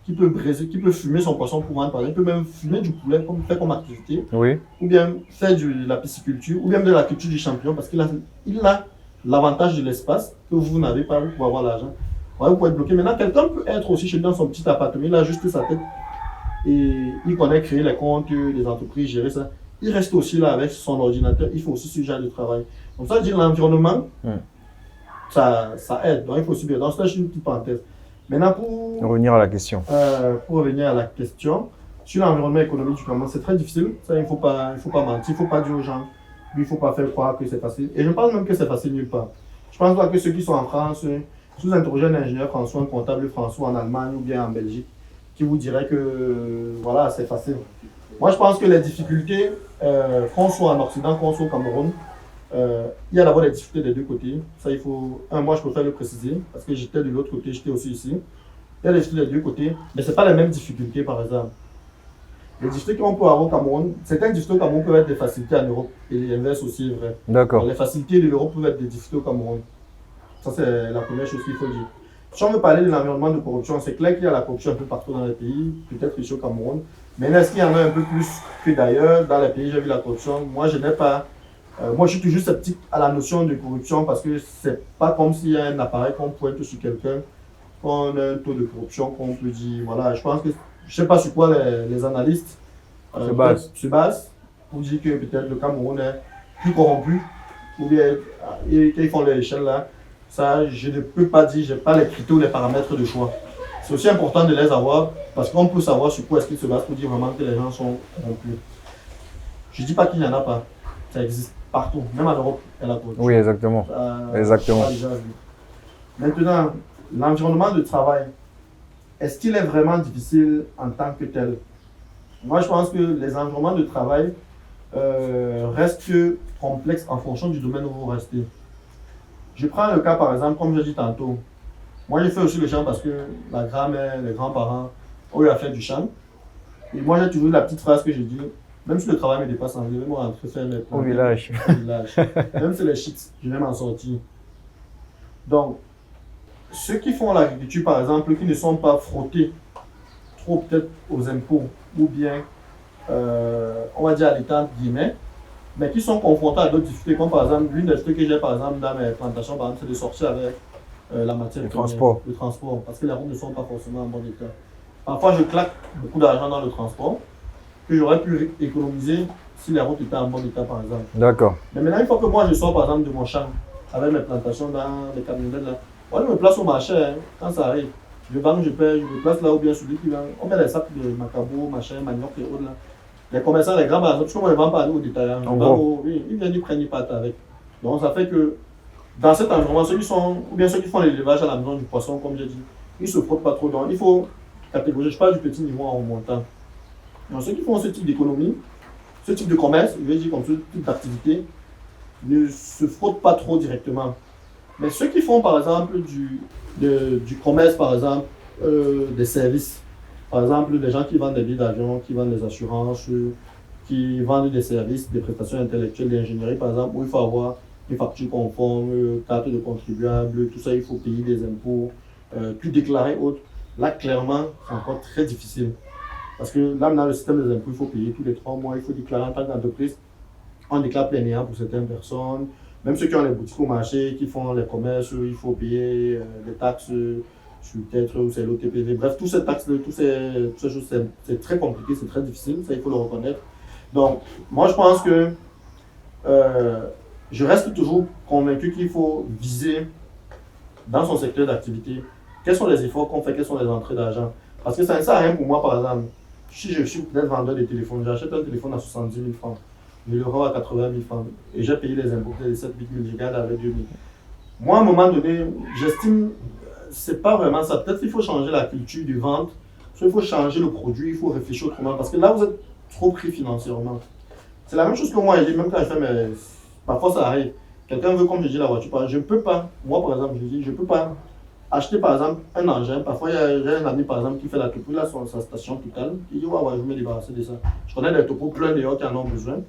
qui peut briser, qui peut fumer son poisson pour vendre, par exemple, il peut même fumer du poulet, faire comme activité.
Oui.
Ou bien faire de la pisciculture, ou bien de la culture du champignon, parce qu'il a l'avantage de l'espace que vous n'avez pas, vous pouvez avoir l'argent. Ouais, vous pouvez être bloqué. Maintenant, quelqu'un peut être aussi chez lui dans son petit appartement, il a juste sa tête et il connaît créer les comptes des entreprises, gérer ça. Il reste aussi là avec son ordinateur, il faut aussi ce genre de travail. Donc ça, je dis l'environnement, ça aide. Donc il faut aussi bien. Donc ça, je une petite parenthèse. Maintenant, pour
revenir à la question.
Sur l'environnement économique du Cameroun, c'est très difficile. Ça, il ne faut pas mentir, il ne faut pas dire aux gens, il ne faut pas faire croire que c'est facile. Et je pense même que c'est facile nulle part. Je pense pas que ceux qui sont en France, si vous interrogez un ingénieur français, un comptable français en Allemagne ou bien en Belgique, qui vous dirait que voilà, c'est facile. Moi, je pense que les difficultés, qu'on soit en Occident, qu'on soit au Cameroun, il y a d'abord des difficultés des deux côtés. Ça, moi, je préfère le préciser, parce que j'étais de l'autre côté, j'étais aussi ici. Il y a des difficultés des deux côtés, mais ce n'est pas les mêmes difficultés, par exemple. Les difficultés qu'on peut avoir au Cameroun, certaines difficultés au Cameroun peuvent être des facilités en Europe, et l'inverse aussi est vrai.
D'accord.
Les facilités de l'Europe peuvent être des difficultés au Cameroun. Ça, c'est la première chose qu'il faut dire. Si on veut parler de l'environnement de corruption, c'est clair qu'il y a la corruption un peu partout dans les pays, peut-être ici au Cameroun. Mais est-ce qu'il y en a un peu plus que d'ailleurs? Dans les pays, j'ai vu la corruption. Moi, je n'ai pas. Moi, je suis toujours sceptique à la notion de corruption parce que c'est pas comme s'il y a un appareil qu'on pointe sur quelqu'un, qu'on a un taux de corruption, qu'on peut dire. Voilà, je pense que. Je ne sais pas sur quoi les analystes se basent pour dire que peut-être le Cameroun est plus corrompu ou bien qu'ils font l'échelle là. Ça, je ne peux pas dire, je n'ai pas les critères ou les paramètres de choix. C'est aussi important de les avoir parce qu'on peut savoir sur quoi est-ce qu'ils se basent pour dire vraiment que les gens sont corrompus. Je ne dis pas qu'il n'y en a pas. Ça existe partout, même en Europe, il y a la corruption.
Oui, exactement. Exactement.
Maintenant, l'environnement de travail. est-ce qu'il est vraiment difficile en tant que tel? Moi, je pense que les environnements de travail restent complexes en fonction du domaine où vous restez. Je prends le cas, par exemple, comme je dit tantôt. Moi, j'ai fait aussi le chant parce que ma grand-mère, les grands-parents ont eu à faire du chant. Et moi, j'ai toujours la petite phrase que je dis, même si le travail me dépasse en vie, je vais me rentrer faire mes plans.
Au village.
Au village. Même si les shit, je vais m'en sortir. Donc, ceux qui font l'agriculture, par exemple, qui ne sont pas frottés trop peut-être aux impôts, ou bien, on va dire à l'État, guillemets, mais qui sont confrontés à d'autres difficultés, comme par exemple, l'une des difficultés que j'ai par exemple dans mes plantations, par exemple, c'est de sortir avec la matière.
Le transport.
Le transport, parce que les routes ne sont pas forcément en bon état. Parfois, je claque beaucoup d'argent dans le transport que j'aurais pu économiser si les routes étaient en bon état, par exemple.
D'accord.
Mais maintenant, une fois que moi je sors par exemple de mon champ avec mes plantations dans les camionnettes là, moi je me place au marché hein, quand ça arrive. Je vends, je paie, je me place là ou bien celui qui vend. On met les sacs de macabo, machin, manioc et autres là. Les commerçants, les grands magasins, parce que moi je ne vends pas à nous aux détaillants. Oui, ils viennent, ils prennent, ils partent avec. Donc ça fait que dans cet environnement, ceux qui sont, ou bien ceux qui font l'élevage à la maison du poisson, comme j'ai dit, ils ne se frottent pas trop. Donc il faut catégoriser, je parle du petit niveau en montant. Donc ceux qui font ce type d'économie, ce type de commerce, je vais dire comme ce type d'activité, ne se frottent pas trop directement. Mais ceux qui font par exemple du commerce, par exemple, des services, par exemple des gens qui vendent des billets d'avion, qui vendent des assurances, qui vendent des services, des prestations intellectuelles, d'ingénierie par exemple, où il faut avoir une facture conforme, carte de contribuable, tout ça, il faut payer des impôts, tout déclarer autre. Là, clairement, c'est encore très difficile. Parce que là, dans le système des impôts, il faut payer tous les 3 mois, il faut déclarer en tant qu'entreprise. On déclare plein néant pour certaines personnes. Même ceux qui ont les boutiques au marché, qui font les commerces, il faut payer des taxes sur peut-être ou c'est l'OTPV. Bref, toutes ces taxes, toutes ces choses, c'est très compliqué, c'est très difficile, ça il faut le reconnaître. Donc, moi je pense que je reste toujours convaincu qu'il faut viser dans son secteur d'activité quels sont les efforts qu'on fait, quelles sont les entrées d'argent. Parce que ça ne sert à rien pour moi, par exemple, si je suis peut-être vendeur de téléphone, j'achète un téléphone à 70 000 francs. Je le rends à 80 000 francs et j'ai payé les impôts de 7 000, je garde avec 2 000. Moi, à un moment donné, j'estime c'est pas vraiment ça. Peut-être qu'il faut changer la culture de vente, soit il faut changer le produit, il faut réfléchir autrement parce que là, vous êtes trop pris financièrement. C'est la même chose que moi, je dis, même quand je fais mes. Parfois, ça arrive. Quelqu'un veut, comme je dis, la voiture. Je ne peux pas, moi par exemple, je dis, je ne peux pas acheter par exemple un engin. Parfois, il y a un ami par exemple qui fait la topo, là, sur sa station Total, qui dit, ouais, je vais me débarrasser de ça. Je connais des topos plein dehors qui en ont besoin.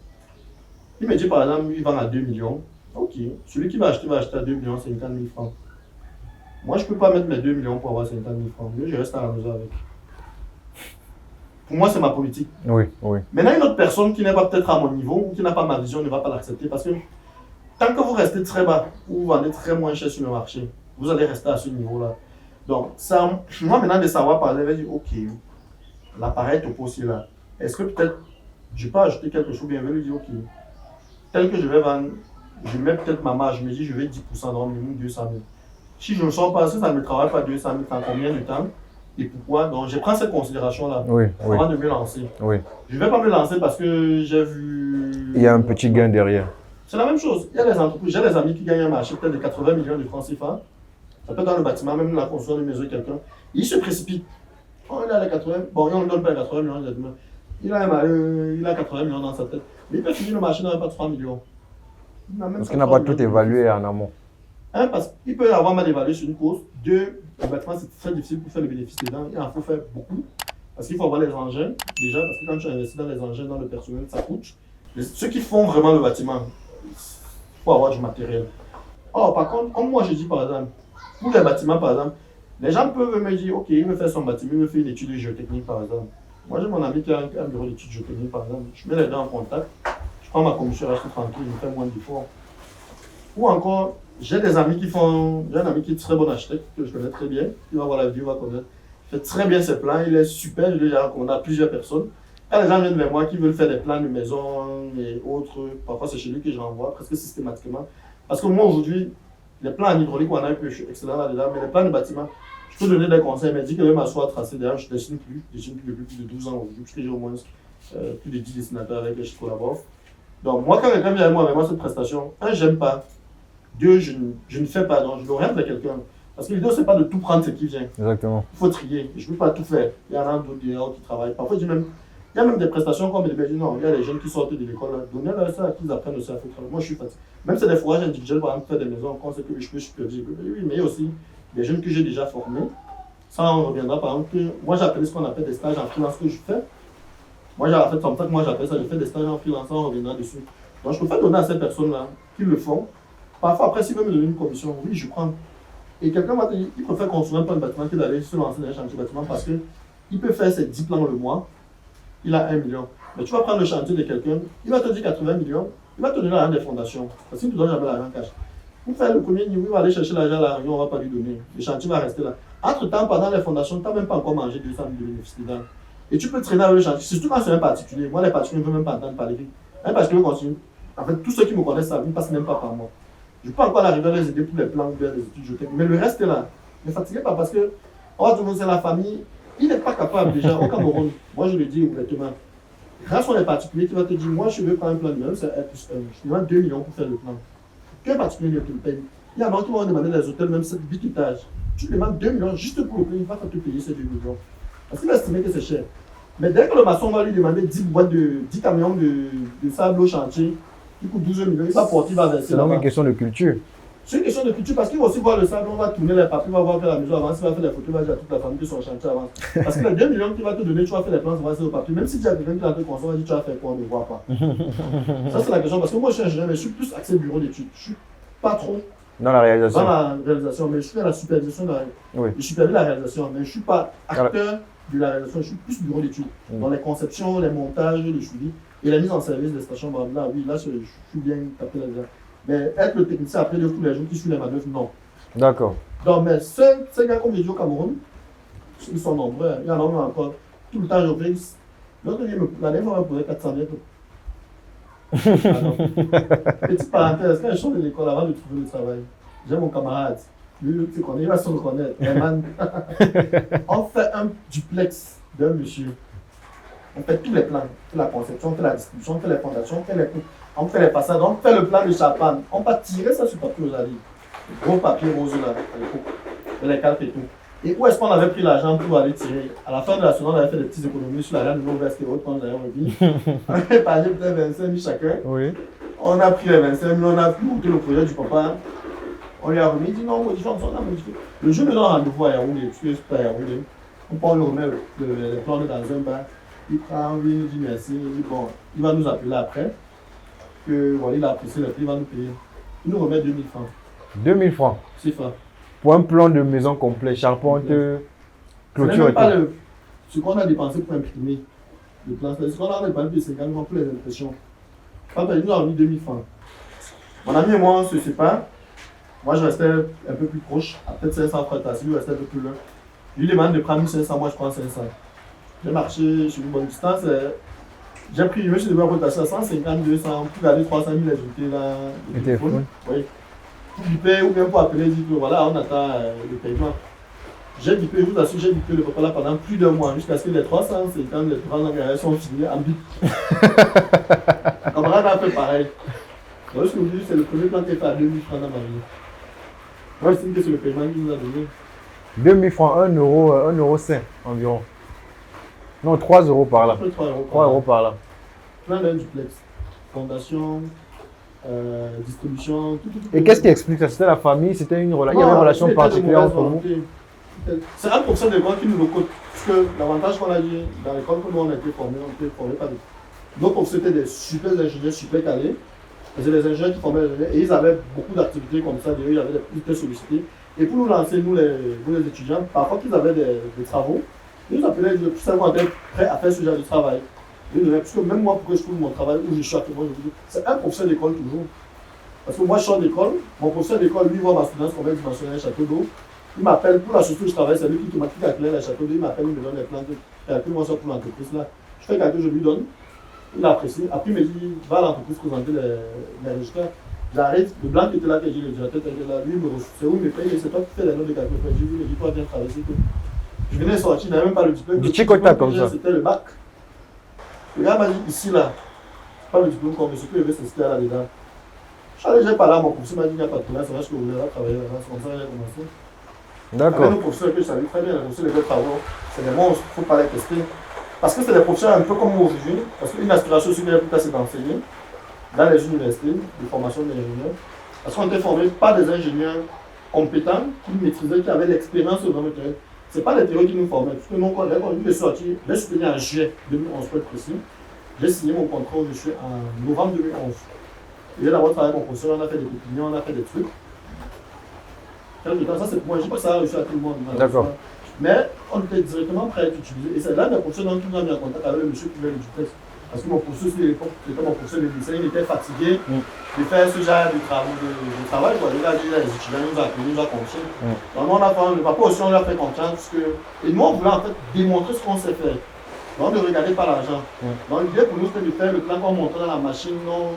Il me dit par exemple, il vend à 2 millions. Ok, celui qui va acheter à 2 millions, 50 000 francs. Moi, je ne peux pas mettre mes 2 millions pour avoir 50 000 francs. Mieux, je reste à la maison avec. Pour moi, c'est ma politique.
Oui, oui.
Maintenant, une autre personne qui n'est pas peut-être à mon niveau ou qui n'a pas ma vision ne va pas l'accepter parce que tant que vous restez très bas ou vous vendez très moins cher sur le marché, vous allez rester à ce niveau-là. Donc, ça, moi maintenant de savoir par exemple, je vais dire, ok, l'appareil topo aussi là. Est-ce que peut-être je peux ajouter quelque chose bien, je vais lui dire, ok, tel que je vais vendre, je mets peut-être ma marge, je me dis, je vais 10% dans minimum 200 000. Si je ne sors pas, si ça ne me travaille pas 200 000, dans combien de temps et pourquoi? Donc, je prends cette considération-là avant de me lancer.
Oui.
Je ne vais pas me lancer parce que j'ai vu.
Il y a un petit gain derrière.
C'est la même chose. Il y a des entreprises, j'ai des amis qui gagnent un marché peut-être de 80 millions de francs CFA. Ça peut être dans le bâtiment, même la construction d'une maison de quelqu'un. Ils se précipitent. Oh, il a les 80. Bon, on ne donne pas les 80 millions exactement. Il a 80 millions dans sa tête. Mais il peut finir le marché dans pas 3 millions.
Parce qu'il n'a pas tout évalué en amont.
Un, parce qu'il peut avoir mal évalué sur une course. Deux, le bâtiment, c'est très difficile pour faire le bénéfice dedans. Il en faut faire beaucoup. Parce qu'il faut avoir les engins, déjà, parce que quand tu investis dans les engins, dans le personnel, ça coûte. Ceux qui font vraiment le bâtiment, il faut avoir du matériel. Or, par contre, comme moi je dis par exemple, pour les bâtiments par exemple, les gens peuvent me dire, ok, il veut faire son bâtiment, il veut faire une étude de géotechnique par exemple. Moi j'ai mon ami qui a un bureau d'études géotechnique par exemple, je mets les deux en contact, je prends ma commission, je reste tranquille, je fais moins d'efforts. Ou encore, j'ai des amis qui font, j'ai un ami qui est très bon architecte, que je connais très bien, qui va voir la vidéo, va connaître. Il fait très bien ses plans, il est super, je l'ai déjà recommandé à plusieurs personnes. Quand les gens viennent vers moi qui veulent faire des plans de maison et autres, parfois c'est chez lui que je renvoie presque systématiquement. Parce que moi aujourd'hui, les plans en hydraulique, on a un peu excellent là-dedans, mais les plans de bâtiment, je peux donner des conseils, mais dis que même m'asseoir tracé, d'ailleurs je ne dessine plus depuis plus de 12 ans aujourd'hui, puisque j'ai au moins plus de 10 dessinateurs avec lesquels je collabore. Donc moi quand quelqu'un vient avec moi cette prestation, un, j'aime pas. Deux, je ne fais pas, donc je n'oriente vers quelqu'un. Parce que l'idée, c'est pas de tout prendre ce qui vient.
Exactement.
Il faut trier. Je ne peux pas tout faire. Il y en a d'autres dehors qui travaillent. Parfois, il y a même des prestations comme les bénéfices. Non, il y a des jeunes qui sortent de l'école. Donnez-leur ça, qu'ils apprennent aussi à faire travail. Moi, je suis fatigué. Même si c'est des fourrages individuels, par exemple, faire des maisons, quand c'est que je peux superviser. Oui, mais il y a aussi des jeunes que j'ai déjà formés. Ça, on reviendra par exemple que moi, j'appelle ce qu'on appelle des stages en freelance que je fais. Moi, j'ai fait comme ça que moi, j'appelle ça. Je fais des stages en freelance, on reviendra dessus. Donc, je peux faire donner à ces personnes-là qui le font. Parfois, après, s'ils veulent me donner une commission, oui, je prends. Et quelqu'un va te dire, il préfère construire un plan de bâtiment que d'aller se lancer dans un chantier de bâtiment parce qu'il peut faire ses 10 plans le mois, il a 1 million. Mais tu vas prendre le chantier de quelqu'un, il va te dire 80 millions, il va te donner l'argent des fondations. Parce qu'il ne te donne jamais l'argent cash. Pour faire le premier niveau, il va aller chercher l'argent à la réunion, on ne va pas lui donner. Le chantier va rester là. Entre-temps, pendant les fondations, tu n'as même pas encore mangé 200 000 de bénéfices dedans. Et tu peux traîner avec le chantier, surtout quand c'est un particulier. Moi, les particuliers ne veulent même pas entendre parler. Un particulier continue. En fait, tous ceux qui me connaissent savent, ils ne passent même pas par moi. Je peux encore arriver à les aider pour les plans ou bien les études jetées. Mais le reste est là. Ne fatiguez pas parce que, on va toujours dire la famille, il n'est pas capable déjà au Cameroun. Moi, je le dis ouvertement. Grâce aux particuliers qui va te dire, moi, je veux prendre un plan de même, c'est R+1. Je demande 2 millions pour faire le plan. Qu'un particulier ne te le paye. Il y a d'autres qui vont demander les hôtels, même 8 étages. Tu demandes 2 millions juste pour le plan, il va te payer ces 2 millions. Parce qu'il va estimer que c'est cher. Mais dès que le maçon va lui demander 10 camions de sable au chantier, qui coûte 12 millions, il va porter, il va verser.
C'est donc une question de culture.
C'est une question de culture parce qu'il va aussi voir le sable, on va tourner les papiers, on va voir que la maison avance, il va faire les photos, il va dire à toute la famille que son chantier avance. Parce que les 2 millions qu'il va te donner, tu vas faire les plans, ça va ser au papier. Même si tu as quelqu'un qui va te conseiller, on va dire tu vas faire quoi, on ne voit pas. Ça, c'est la question parce que moi, je suis ingénieur, mais je suis plus axé bureau d'études. Je suis pas trop
dans la réalisation.
Dans la réalisation, mais je suis à la supervision.
Oui.
Je supervise la réalisation, mais je ne suis pas acteur de la réalisation, je suis plus bureau d'études. Dans les conceptions, les montages, le suivi et la mise en service des stations. Là, oui, là, je suis bien capté là-dedans. Mais être le technicien après tous les jours qui suit les manœuvres, non.
D'accord.
Donc, mais ces gars, comme je dis au Cameroun, ils sont nombreux. Il y en a encore. Tout le temps, je fais. L'autre, la dernière fois, on m'a posé 400 mètres. Petite parenthèse, quand je sors de l'école avant de trouver le travail, j'ai mon camarade. Lui, tu connais, il va se reconnaître. On fait un duplex d'un monsieur. On fait tous les plans. On fait la conception, on fait la distribution, on fait les fondations, on fait les façades, on fait le plan de Chapan. On va tirer ça sur papier aux alliés. Gros papier rose là, à l'époque. Les calques et tout. Et où est-ce qu'on avait pris l'argent pour aller tirer? À la fin de la semaine, on avait fait des petites économies sur l'argent de nos vestes et autres quand nous avions remis. On avait épargné peut-être 25 000 chacun.
Oui.
On a pris les 25 000, on a monté le projet du papa. On lui a remis, il dit non, modifié, on a modifié. Le jour de notre rendez-vous à Yaoundé, parce que je suis à Yaoundé, on lui remet les plans dans un bar. Il prend, il nous dit merci, il dit bon, il va nous appeler après. Que voilà, il a apprécié le prix, il va nous payer. Il nous remet 2000 francs.
2000 francs.
C'est ça.
Pour un plan de maison complet, charpente, clôture et tout.
Ce qu'on a dépensé pour imprimer le plan, c'est ce qu'on a dépensé pour 50 francs pour les impressions. Papa, il nous a remis 2000 francs. Mon ami et moi, on se sépare. Moi, je restais un peu plus proche, à peut-être 500 francs, lui restait un peu plus loin. Lui demande de prendre 1500, moi je prends 500. J'ai marché sur une bonne distance. J'ai pris, je me suis devenu à 150, 200, pour garder 300 000 ajoutés là.
Le téléphone.
Oui. Pour biper ou bien pour appeler, dire que voilà, on attend le paiement. J'ai bipé, je vous assure, j'ai bipé le papa là pendant plus d'un mois, jusqu'à ce que les 350, les 300 sont finis en bip. Le camarade a fait pareil. Donc, je vous dis, c'est le premier plan qui est fait à 2000 francs dans ma vie. Moi, je estime que c'est le paiement qu'il nous a donné.
2000 francs, 1 euro 5 environ. Non, 3 euros par là. 3 euros par là.
Plein d'un duplex. Fondation, distribution, tout.
Et qu'est-ce qui explique ça? C'était la famille, c'était une relation, il y avait une relation particulière entre vous?
C'est 1% des gens qui nous le coûtent. Parce que l'avantage qu'on a dit, dans l'école que nous on a été formés, on était formés par nos professeurs étaient des super ingénieurs, super calés. C'était des ingénieurs qui formaient les ingénieurs et ils avaient beaucoup d'activités comme ça, il y avait des plus sollicités. Et pour nous lancer, nous les étudiants, parfois qu'ils avaient des travaux, ils nous appelaient, tout simplement, on était prêts à faire ce genre de travail. Parce que même moi, pour que je trouve mon travail où je suis actuellement, c'est un professeur d'école toujours. Parce que moi, je sors d'école, mon professeur d'école, lui, voit ma studence qu'on va dimensionner un château d'eau. Il m'appelle pour la société où je travaille, c'est lui qui m'a calculé le château d'eau. Il m'appelle, il me donne les plans de calcul-moi ça pour l'entreprise là. Je fais calcul, je lui donne. Il apprécie. Après, il me dit, va à l'entreprise présenter les résultats. J'arrive, le blanc qui était là, que j'ai le directeur qui était là, lui, c'est où il me paye, c'est toi qui fais les notes de calcul. Je lui dis, toi, viens travailler, c'est tout. Je venais sortir, il n'avait même pas le diplôme.
Du chicotat comme ça.
C'était le bac. Le gars m'a dit, ici là, c'est pas le diplôme comme ce que je vais s'inscrire là-dedans. Je suis allé, j'ai parlé à mon professeur, il m'a dit, il n'y a pas de problème, c'est vrai que je voulais là travailler là-bas, c'est comme ça que j'ai commencé.
D'accord.
Avec nos professeurs que je savais très bien, les professeurs de travaux, c'est des monstres, il ne faut pas les tester. Parce que c'est des professeurs un peu comme moi aujourd'hui, parce qu'une aspiration aussi bien c'est d'enseigner dans les universités de formation d'ingénieurs. Parce qu'on était formés par des ingénieurs compétents qui maîtrisaient, qui avaient l'expérience dans le terrain. Ce n'est pas les théories qui nous formaient. Parce que mon collègue, quand je suis sorti, j'ai soutenu en juillet 2011 pour être précis. J'ai signé mon contrat je suis en novembre 2011. Et j'ai d'abord travaillé avec mon professeur, on a fait des opinions, on a fait des trucs. Ça c'est pour moi, je ne dis pas que ça a réussi à tout le monde.
D'accord.
Mais on était directement prêt à l'utiliser. Et c'est là que le professeur qui nous a mis en contact avec le monsieur qui venait du texte. Parce que mon professeur, c'était mon professeur de lycée, il était fatigué de faire ce genre de travail. Il a dit, les étudiants nous a appelés, nous a confié. Donc on a fait, le papa aussi, on lui a fait confiance. Parce que, et nous, on voulait en fait démontrer ce qu'on sait faire. Donc ne regardez pas l'argent. Donc l'idée pour nous, c'était de faire le plan qu'on montrait dans la machine. Non.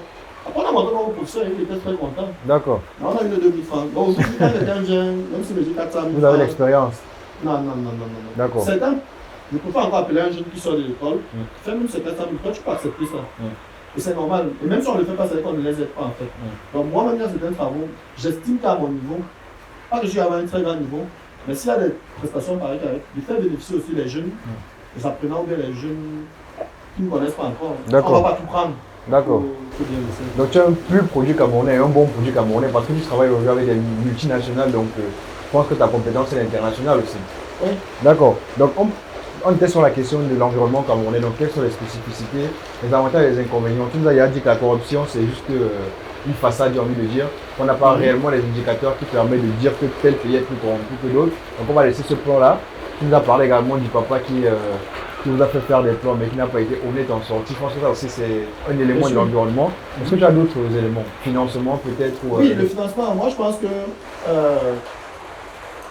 Après, on a montré mon professeur, il était très content.
D'accord.
On a eu le 2000 francs. Donc aujourd'hui, quand quelqu'un vient, même si j'ai 400 000
Vous avez l'expérience.
Non.
D'accord.
C'est un. Je peux pas encore appeler un jeune qui sort de l'école, fait même ses 400 000 francs, tu peux accepter ça. Et c'est normal. Et même si on ne le fait pas, c'est qu'on ne les aide pas en fait. Donc moi-même, dans certains travaux, j'estime qu'à mon niveau, pas que je vais avoir un très grand niveau, mais s'il y a des prestations pareilles, de faire bénéficier aussi les jeunes, les apprenants ou bien les jeunes qui ne connaissent pas encore.
D'accord.
On ne va pas tout prendre.
D'accord. Donc tu as un pur produit camerounais, un bon produit camerounais, parce que tu travailles aujourd'hui avec des multinationales, donc je pense que ta compétence est internationale aussi.
Oui.
D'accord. Donc on était sur la question de l'environnement camerounais, donc quelles sont les spécificités, les avantages et les inconvénients. Tu nous as dit que la corruption c'est juste une façade, j'ai envie de dire, qu'on n'a pas réellement les indicateurs qui permettent de dire que tel pays est plus corrompu que d'autres. Donc on va laisser ce plan-là. Tu nous as parlé également du papa qui vous a fait faire des plans mais qui n'a pas été honnête en sortie. Je pense que ça aussi c'est un élément de l'environnement. Est-ce que tu as d'autres éléments? Financement peut-être
Oui, le financement, moi je pense que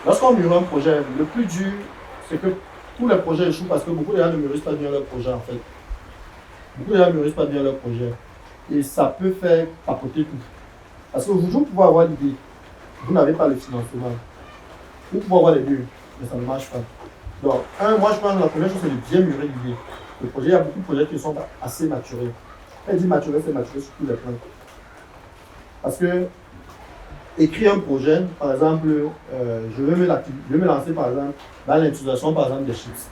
lorsqu'on mûrit un projet, le plus dur c'est que tous les projets échouent parce que beaucoup de gens ne mûrissent pas bien leur projet en fait. Beaucoup de gens ne mûrissent pas bien leur projet. Et ça peut faire papoter tout. Parce qu'aujourd'hui, vous pouvez avoir l'idée, vous n'avez pas le financement. Vous pouvez avoir les deux, mais ça ne marche pas. Donc, moi je pense que la première chose c'est de bien mûrir l'idée. Le projet, il y a beaucoup de projets qui sont assez maturés. Quand je dis maturé, c'est maturé sur tous les plans. Parce que écrire un projet, par exemple, je veux me lancer par exemple dans l'utilisation par exemple des chips.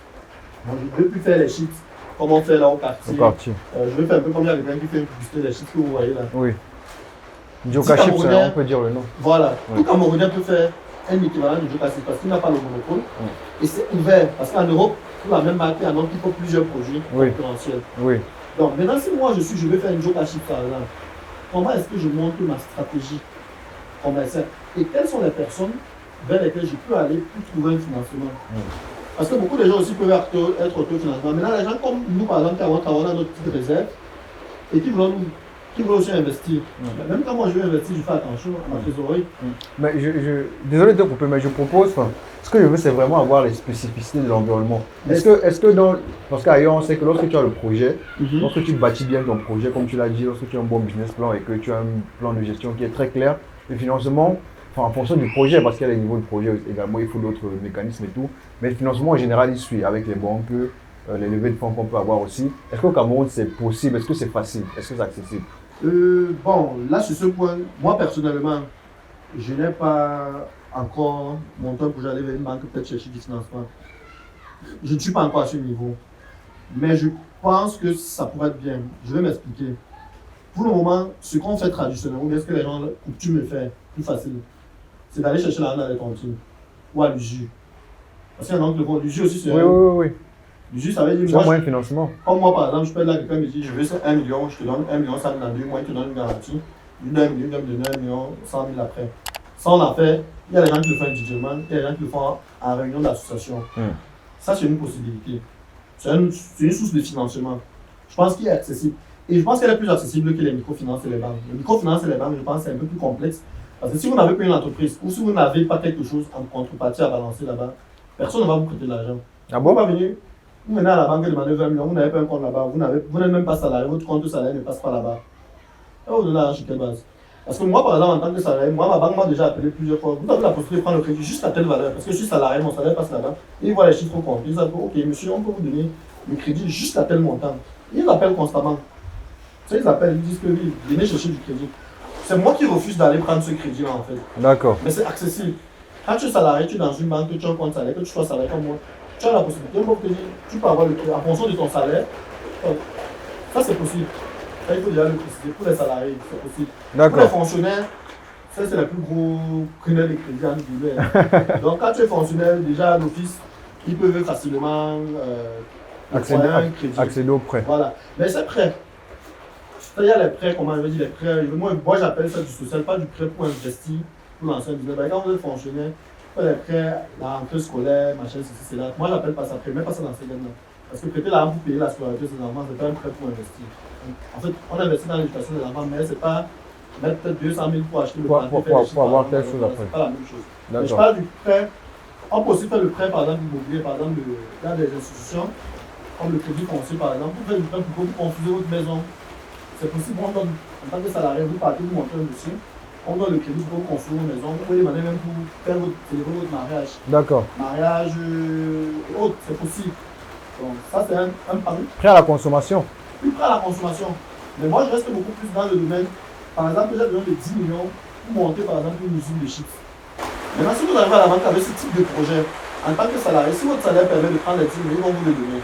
Donc, je ne veux plus faire les chips comme on fait là au quartier. Je veux faire un peu comme il y a quelqu'un qui fait une publicité des chips que vous voyez là.
Oui. Joka Chips, on peut dire le nom.
Voilà. Oui. Tout Camerounais peut faire un équivalent du Joka Chips parce qu'il n'a pas le monopole. Et c'est ouvert. Parce qu'en Europe, pour la même marque, il y a donc plusieurs produits concurrentiels.
Oui.
Donc maintenant, si moi je veux faire une Joka Chips par exemple, comment est-ce que je monte ma stratégie commerciale et quelles sont les personnes vers lesquelles je peux aller pour trouver un financement? Parce que beaucoup de gens aussi peuvent être autofinancement. Maintenant, les gens comme nous, par exemple, qui avons notre petite réserve et qui veulent aussi investir. Même quand moi je veux investir, je fais attention à ma trésorerie.
Mais désolé de te couper, mais je propose, ce que je veux, c'est vraiment avoir les spécificités de l'environnement. Est-ce que parce qu'ailleurs, on sait que lorsque tu as le projet, lorsque tu bâtis bien ton projet, comme tu l'as dit, lorsque tu as un bon business plan et que tu as un plan de gestion qui est très clair, le financement, en fonction du projet, parce qu'il y a les niveaux de projet également, il faut d'autres mécanismes et tout. Mais le financement en général, il suit avec les banques, les levées de fonds qu'on peut avoir aussi. Est-ce qu'au Cameroun, c'est possible? Est-ce que c'est facile? Est-ce que c'est accessible?
Bon, là, sur ce point, moi personnellement, je n'ai pas encore monté un projet aller vers une banque, peut-être chercher du financement. Je ne suis pas encore à ce niveau. Mais je pense que ça pourrait être bien. Je vais m'expliquer. Pour le moment, ce qu'on fait traditionnellement, ou bien ce que les gens coutument de faire, plus facile, c'est d'aller chercher l'argent dans les cantines ou à l'UJU. Parce qu'il y en a qui le font. L'UJU aussi, c'est
Oui.
L'UJU, ça veut dire.
C'est un moyen de financement.
Comme moi, par exemple, je peux être là, quelqu'un me dit je veux 1 million, je te donne 1 million, ça me donne 2 mois, il te donne une garantie. Une 1 million, il me donne 1 million, 100 000 après. Ça, on a fait. Il y a des gens qui le font individuellement, il y a des gens qui le font en réunion d'association. Ça, c'est une possibilité. C'est une source de financement. Je pense qu'il est accessible. Et je pense qu'elle est plus accessible que les microfinances et les banques. Les microfinances et les banques, je pense que c'est un peu plus complexe. Parce que si vous n'avez pas une entreprise ou si vous n'avez pas quelque chose en contrepartie à balancer là-bas, personne ne va vous prêter de l'argent.
Ah bon?
Vous ne venir, vous venez à la banque demander 20 millions, vous n'avez pas un compte là-bas, vous n'êtes même pas salarié, votre compte salaire ne passe pas là-bas. Et vous donnez l'argent sur quelle base? Parce que moi, par exemple, en tant que salarié, moi, ma banque m'a déjà appelé plusieurs fois. Vous avez la possibilité de prendre le crédit juste à telle valeur. Parce que je suis salarié, mon salaire passe là-bas. Et ils voient les chiffres au compte. Ils disent, ok, monsieur, on peut vous donner le crédit juste à tel montant. Ils appellent constamment. Tu sais, ils appellent, ils disent que oui, venez chercher du crédit. C'est moi qui refuse d'aller prendre ce crédit-là, en fait.
D'accord.
Mais c'est accessible. Quand tu es salarié, tu es dans une banque, tu as un compte salaire, que tu sois salarié comme moi, tu as la possibilité, tu peux avoir le crédit en fonction de ton salaire. Ça, c'est possible. Ça, il faut déjà le préciser. Pour les salariés, c'est possible. Pour les fonctionnaires, ça, c'est le plus gros preneur de crédit en guillemets. Donc, quand tu es fonctionnaire, déjà, l'office, ils peuvent facilement
accéder aux prêts.
Voilà. Mais c'est prêt. Il y a les prêts, comment je veux dire, les prêts. Moi j'appelle ça du social, pas du prêt pour investir, pour lancer un business. Quand vous êtes fonctionnaire, les prêts, la rentrée scolaire, machin, ceci, c'est là. Moi, j'appelle pas ça prêt, même pas ça dans ces gains-là. Parce que prêter l'argent pour payer la scolarité de ses enfants, c'est pas un prêt pour investir. En fait, on investit dans l'éducation des enfants, mais c'est pas mettre peut-être 200 000 pour acheter le
pour avoir quelque chose après.
C'est pas la même chose. Mais je parle du prêt. On peut aussi faire le prêt, par exemple, immobilier, par exemple, dans des institutions, comme le crédit foncier, par exemple, pour faire du prêt pour construire votre maison. C'est possible, on donne, en tant que salarié, vous partez, vous montez un dossier, on donne le crédit pour construire une maison, vous pouvez demander même pour faire célébrer votre mariage.
D'accord.
Mariage et autres, c'est possible. Donc ça c'est un pari.
Prêt à la consommation.
Oui, prêt à la consommation. Mais moi je reste beaucoup plus dans le domaine, par exemple, j'ai besoin de 10 millions pour monter par exemple une usine de chips. Maintenant, si vous arrivez à la banque avec ce type de projet, en tant que salarié, si votre salaire permet de prendre les 10 millions, ils vont vous le donner.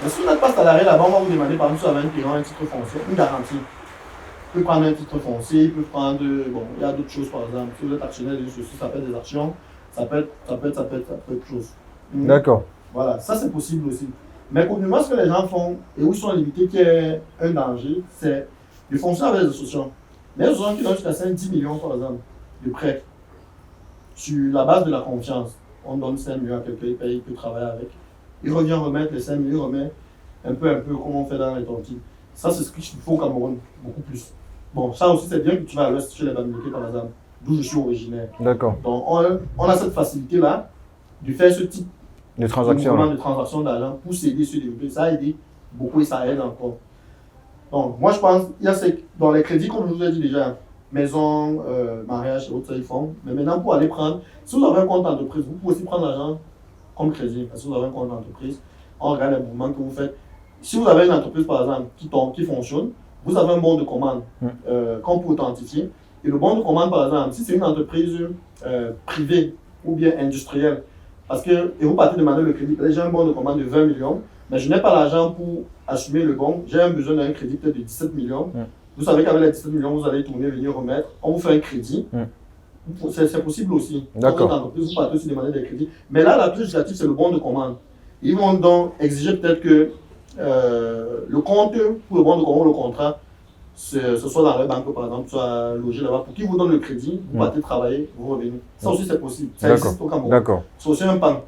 Mais si vous n'êtes pas salarié, là-bas, on va vous demander, par exemple, si vous avez un titre foncier, une garantie. Vous pouvez prendre un titre foncier, il peut prendre, bon, il y a d'autres choses, par exemple. Si vous êtes actionnaire d'une société, ça peut être des actions, ça peut être autre chose.
D'accord.
Voilà, ça c'est possible aussi. Mais pour nous, ce que les gens font, et où ils sont limités, qui est un danger, c'est de fonctionner avec les associations. Les associations qui donnent jusqu'à 5-10 millions, par exemple, de prêts, sur la base de la confiance. On donne 5 millions à quelqu'un, il paye, il peut travailler avec. Il revient remettre les 5 millions, il remet un peu comme on fait dans les tontines. Ça, c'est ce qu'il faut au Cameroun, beaucoup plus. Bon, ça aussi, c'est bien que tu vas à l'ouest chez les Bamileke, par exemple, d'où je suis originaire.
D'accord.
Donc, on a cette facilité-là de faire ce type
de
transactions d'argent pour s'aider, se développer. Ça a aidé beaucoup et ça aide encore. Donc, moi, je pense, il y a dans les crédits, comme je vous ai dit déjà, maison, mariage et autres, ça ils font. Mais maintenant, pour aller prendre, si vous avez un compte d'entreprise, vous pouvez aussi prendre l'argent comme crédit. Parce que vous avez un compte d'entreprise, on regarde les mouvements que vous faites. Si vous avez une entreprise, par exemple, qui fonctionne, vous avez un bon de commande qu'on peut authentifier. Et le bon de commande, par exemple, si c'est une entreprise privée ou bien industrielle, parce que, et vous partez demander le crédit, j'ai un bon de commande de 20 millions, mais je n'ai pas l'argent pour assumer le bon, j'ai un besoin d'un crédit peut-être de 17 millions. Vous savez qu'avec les 17 millions, vous allez tourner, venir remettre, on vous fait un crédit. C'est possible aussi.
D'accord.
Dans votre entreprise, vous partez aussi demander des crédits. Mais là, la plus législative, c'est le bon de commande. Ils vont donc exiger peut-être que le compte pour le bon de commande, le contrat, ce soit dans la banque, par exemple, soit logé là-bas, pour qu'ils vous donnent le crédit, vous partez travailler, vous revenez. Ça aussi, c'est possible. Ça existe au Cameroun.
D'accord.
C'est aussi un pan.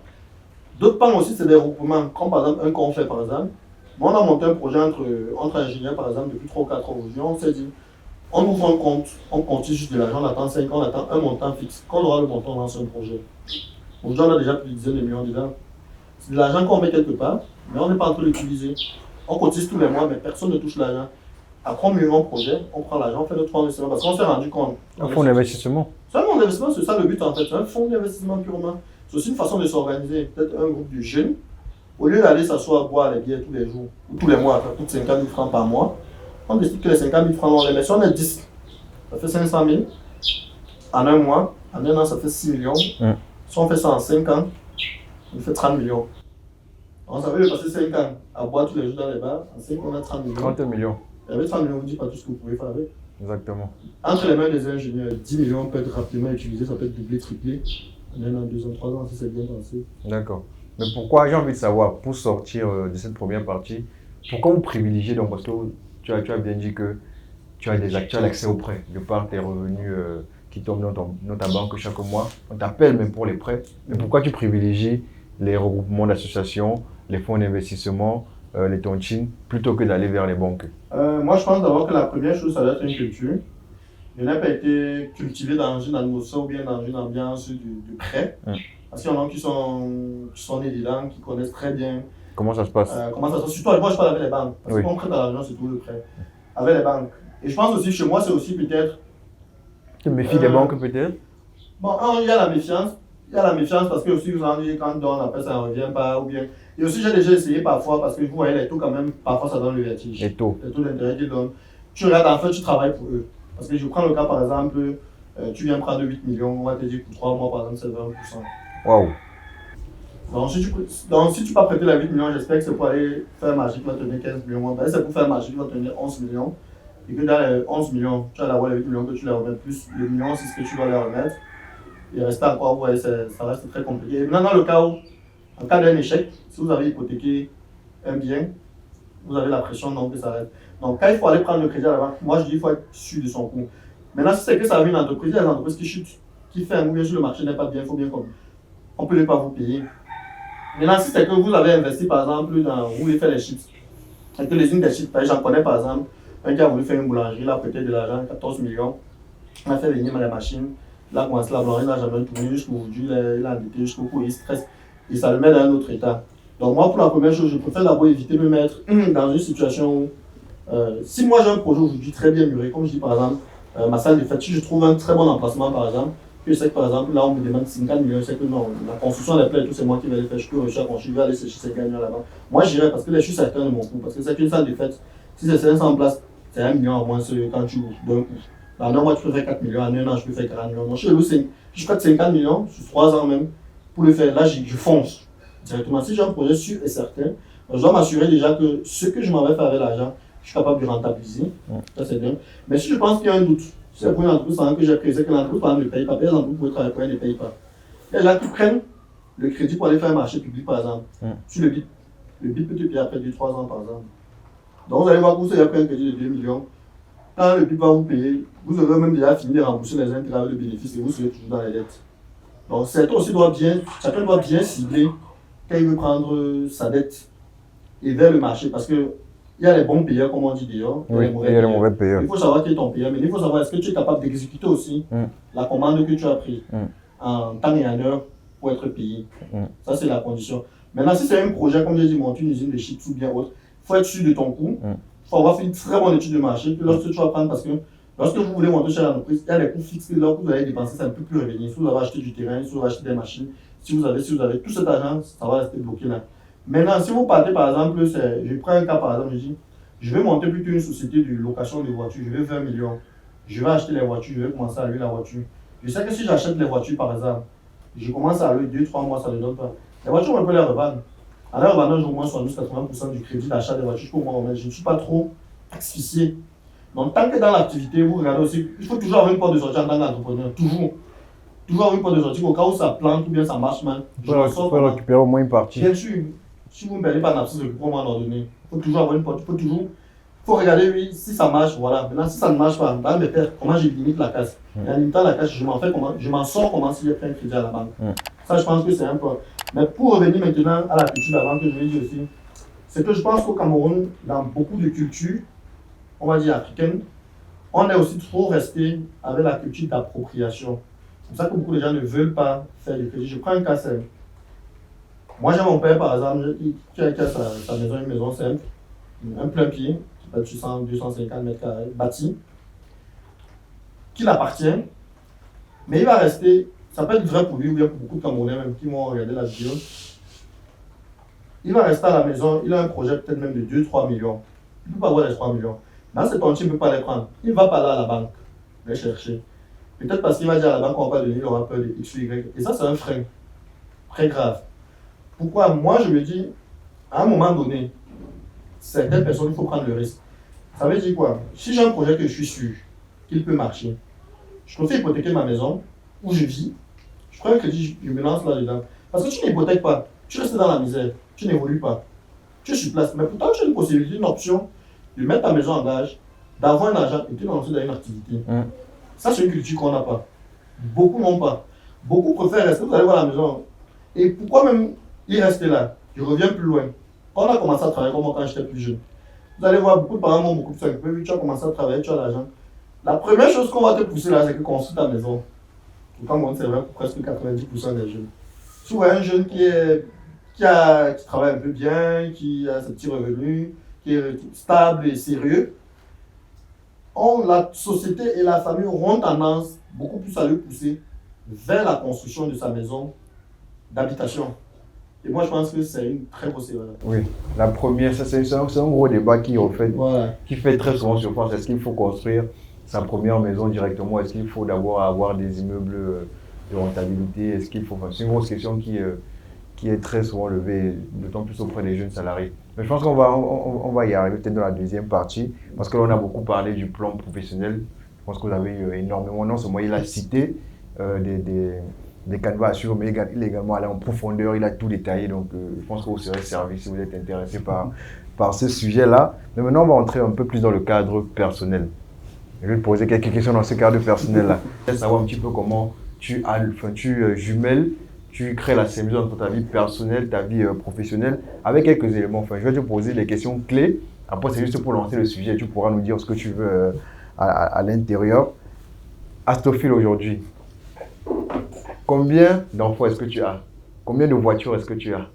D'autres pans aussi, c'est des regroupements, comme par exemple un qu'on fait, par exemple. On a monté un projet entre ingénieurs, par exemple, depuis 3 ou 4 ans aujourd'hui. On s'est dit, on ouvre un compte, on continue juste de l'argent, on attend 5 ans, on attend un montant fixe. Quand on aura le montant, on lance un projet. Aujourd'hui, on a déjà plus de dizaines de millions dedans. C'est de l'argent qu'on met quelque part, mais on n'est pas en train de l'utiliser. On cotise tous les mois, mais personne ne touche l'argent. Après, on met un projet, on prend l'argent, on fait notre fonds d'investissement parce qu'on s'est rendu compte.
Un fonds d'investissement.
C'est un fonds d'investissement, c'est ça le but en fait. C'est un fonds d'investissement purement. C'est aussi une façon de s'organiser. Peut-être un groupe de jeunes, au lieu d'aller s'asseoir à boire les bières tous les jours, ou tous les mois, ça coûte 50 000 francs par mois, on décide que les 50 000 francs, on les met. Si on est 10, ça fait 500 000. En un mois, en un an, ça fait 6 millions. Si on fait ça en 5 ans, on fait 30 millions. On savait de passer 5 ans à boire tous les jours dans les bars, en 5 ans, on a 30 millions.
30 millions.
Et avec 30 millions, on ne dit pas tout ce que vous pouvez faire avec.
Exactement.
Entre les mains des ingénieurs, 10 millions peut être rapidement utilisé, ça peut être doublé, triplé. En un an, 2 ans, 3 ans, si c'est bien pensé.
D'accord. Mais pourquoi, j'ai envie de savoir, pour sortir de cette première partie, pourquoi vous privilégiez, donc, parce que tu as bien dit que tu as l'accès aux prêts, de par tes revenus qui tombent dans ta banque chaque mois, on t'appelle même pour les prêts. Mais pourquoi tu privilégies les regroupements d'associations, les fonds d'investissement, les tontines, plutôt que d'aller vers les banques?
Moi, je pense d'abord que la première chose, ça doit être une culture. Je n'ai pas été cultivé dans une atmosphère ou bien dans une ambiance de prêt. Parce qu'il y en a qui sont nés dedans, qui connaissent très bien.
Comment ça se passe?
Surtout, moi, je parle avec les banques. Parce qu'on prête à l'argent, c'est tout le prêt. Avec les banques. Et je pense aussi, chez moi, c'est aussi peut-être.
Tu te méfies des banques peut-être?
Bon, il y a la méfiance. Il y a la méfiance parce que aussi, vous en dites, quand on donne, après, ça ne revient pas. Ou bien. Et aussi, j'ai déjà essayé parfois, parce que vous voyez, les taux, quand même, parfois, ça donne le vertige.
Les taux
d'intérêt qu'ils donnent. Tu regardes, en fait, tu travailles pour eux. Parce que je prends le cas, par exemple, Tu viens prendre 8 millions, on va te dire pour 3 mois par exemple, c'est 20%.
Waouh.
Donc, si tu peux prêter la 8 millions, j'espère que c'est pour aller faire marché qui va te donner 15 millions. Ben, c'est pour faire marché qui va te donner 11 millions. Et que dans les 11 millions, tu vas avoir les 8 millions que tu les remets plus le million, c'est ce que tu dois les remettre. Il reste encore, ouais, ça reste très compliqué. Et maintenant, dans le cas où, en cas d'un échec, si vous avez hypothéqué un bien, vous avez la pression donc que ça reste. Donc, quand il faut aller prendre le crédit à la banque, moi je dis qu'il faut être sûr de son coût. Maintenant, si c'est que ça arrive une entreprise, il y a des entreprises qui chutent, qui fait un mouvement sur le marché n'est pas bien, il faut bien comme. On ne peut pas vous payer. Maintenant, si c'est que vous avez investi par exemple dans. Vous voulez faire les chips. Et que les unes des chips, j'en connais par exemple, un qui a voulu faire une boulangerie, il a prêté de l'argent, 14 millions. Il a fait venir la machine. Il a commencé la boulangerie, il n'a jamais tourné jusqu'aujourd'hui, il a endetté jusqu'au bout, il stresse. Et ça le met dans un autre état. Donc, moi, pour la première chose, je préfère d'abord éviter de me mettre dans une situation où. Si moi j'ai un projet aujourd'hui très bien mûri, comme je dis par exemple, ma salle de fête, si je trouve un très bon emplacement par exemple, que je sais que par exemple là on me demande 50 millions, je sais que non, la construction des plaies, tout c'est moi qui vais les faire, je peux réussir à construire, je vais aller chercher ces gagnants là-bas. Moi j'irai parce que là je suis certain de mon coût, parce que c'est une salle de fête, si c'est 500 places, c'est 1 million à moins quand tu ouvres d'un coup. En un mois tu peux faire 4 millions, en un an je peux faire 40 millions. Moi je fais 50 millions sur 3 ans même pour le faire, là je fonce directement. Si j'ai un projet sûr et certain, je dois m'assurer déjà que ce que je m'en vais faire avec l'argent, je suis capable de rentabiliser, ça c'est bien. Mais si je pense qu'il y a un doute, si c'est pour une entreprise que j'ai pris, c'est que l'entreprise par exemple ne paye pas, les entreprises pour travailler pour elles ne payent pas. Il y a des gens qui prennent le crédit pour aller faire un marché public par exemple, sur le BIT peut te payer après 2-3 ans par exemple. Donc vous allez voir que vous avez pris un crédit de 2 millions, quand le BIT va vous payer, vous aurez même déjà fini de rembourser les intérêts avec le bénéfice et vous serez toujours dans les dettes. Donc chacun doit bien cibler quand il veut prendre sa dette et vers le marché parce que il y a les bons payeurs, comme on dit d'ailleurs.
Oui, il y a les mauvais payeurs.
Il faut savoir qui est ton payeur, mais il faut savoir est-ce que tu es capable d'exécuter aussi la commande que tu as prise en temps et en heure pour être payé. Ça, c'est la condition. Maintenant, si c'est un projet, comme j'ai dit, monter une usine de chips ou bien autre, il faut être sûr de ton coût. Il faut avoir fait une très bonne étude de marché. Que lorsque tu vas prendre, parce que lorsque vous voulez monter chez l'entreprise, il y a des coûts fixes que là, vous allez dépenser, ça ne peut plus revenir. Si vous avez acheté du terrain, si vous avez acheté des machines, si vous avez tout cet argent, ça va rester bloqué là. Maintenant, si vous partez par exemple, je prends un cas par exemple, je dis, je vais monter plutôt une société de location de voitures, je vais 20 millions, je vais acheter les voitures, je vais commencer à louer la voiture. Je sais que si j'achète les voitures par exemple, je commence à louer 2-3 mois, ça ne donne pas. Les voitures, on peut les revendre. En les revendant, j'ai au moins 70-80% du crédit d'achat des voitures, je peux au moins remettre. Je ne suis pas trop asphyxié. Donc, tant que dans l'activité, vous regardez aussi, il faut toujours avoir une porte de sortie en tant qu'entrepreneur, toujours. Toujours avoir une porte de sortie au cas où ça plante ou bien ça marche mal.
Je peux récupérer au moins une partie.
Bien sûr. Si vous ne perdez pas d'absence, pour moi ordonné. Il faut toujours avoir une porte. Il faut regarder, oui, si ça marche, voilà. Maintenant, si ça ne marche pas, dans mes pères, comment je limite la casse. Et en limitant la casse, je m'en sors comment si j'ai pris un crédit à la banque. Ça, je pense que c'est un peu. Mais pour revenir maintenant à la culture d'avant que je vais dire aussi, c'est que je pense qu'au Cameroun, dans beaucoup de cultures, on va dire africaines, on est aussi trop resté avec la culture d'appropriation. C'est pour ça que beaucoup de gens ne veulent pas faire du crédit. Je prends un cas simple. Moi, j'ai mon père, par exemple, qui a sa maison, une maison simple, un plein pied, qui peut être 250 mètres carrés, bâti, qui l'appartient, mais il va rester, ça peut être vrai pour lui ou bien pour beaucoup de Camerounais même qui vont regarder la vidéo, il va rester à la maison, il a un projet peut-être même de 2-3 millions, il ne peut pas avoir les 3 millions. Dans ce temps, il ne peut pas les prendre, il va pas là à la banque, les chercher. Peut-être parce qu'il va dire à la banque qu'on va pas donner, il aura peur de X ou Y. Et ça, c'est un frein très grave. Pourquoi? Moi, je me dis, à un moment donné, certaines personnes, il faut prendre le risque. Ça veut dire quoi? Si j'ai un projet que je suis sûr qu'il peut marcher, je préfère hypothéquer ma maison où je vis, je prends un crédit, je me lance là-dedans. Parce que tu n'hypothèques pas, tu restes dans la misère, tu n'évolues pas, tu es sur place. Mais pourtant, tu as une possibilité, une option de mettre ta maison en gage, d'avoir un argent et de te lancer dans une activité. Ça, c'est une culture qu'on n'a pas. Beaucoup n'ont pas. Beaucoup préfèrent rester, vous allez voir la maison. Et pourquoi même il reste là? Je reviens plus loin. Quand on a commencé à travailler comme moi quand j'étais plus jeune, vous allez voir, beaucoup de parents m'ont beaucoup plus occupé. Tu as commencé à travailler, tu as l'argent. La première chose qu'on va te pousser là, c'est que construis ta maison. Et quand c'est vrai pour presque 90% des jeunes. Tu vois un jeune qui travaille un peu bien, qui a ses petits revenus, qui est stable et sérieux, la société et la famille auront tendance beaucoup plus à le pousser vers la construction de sa maison d'habitation. Et moi, je pense que c'est une très grosse erreur.
Oui, la première, ça c'est un gros débat qui,
voilà.
qui fait très souvent surface. Est-ce qu'il faut construire sa première maison directement? Est-ce qu'il faut d'abord avoir des immeubles de rentabilité? Est-ce qu'il faut... Enfin, c'est une grosse question qui est très souvent levée, d'autant plus auprès des jeunes salariés. Mais je pense qu'on va y arriver peut-être dans la deuxième partie, parce que là, on a beaucoup parlé du plan professionnel. Je pense que vous avez eu énormément, non seulement il a cité des canevas à suivre, mais il est également allé en profondeur, il a tout détaillé. Donc, je pense que vous serez servi si vous êtes intéressé par ce sujet-là. Mais maintenant, on va entrer un peu plus dans le cadre personnel. Je vais te poser quelques questions dans ce cadre personnel-là. Je veux savoir un petit peu comment tu jumelles, tu crées la symbiose entre ta vie personnelle, ta vie professionnelle, avec quelques éléments. Enfin, je vais te poser les questions clés. Après, c'est juste pour lancer le sujet. Tu pourras nous dire ce que tu veux à l'intérieur. Astophile, aujourd'hui, combien d'enfants est-ce que tu as? Combien de voitures est-ce que tu as?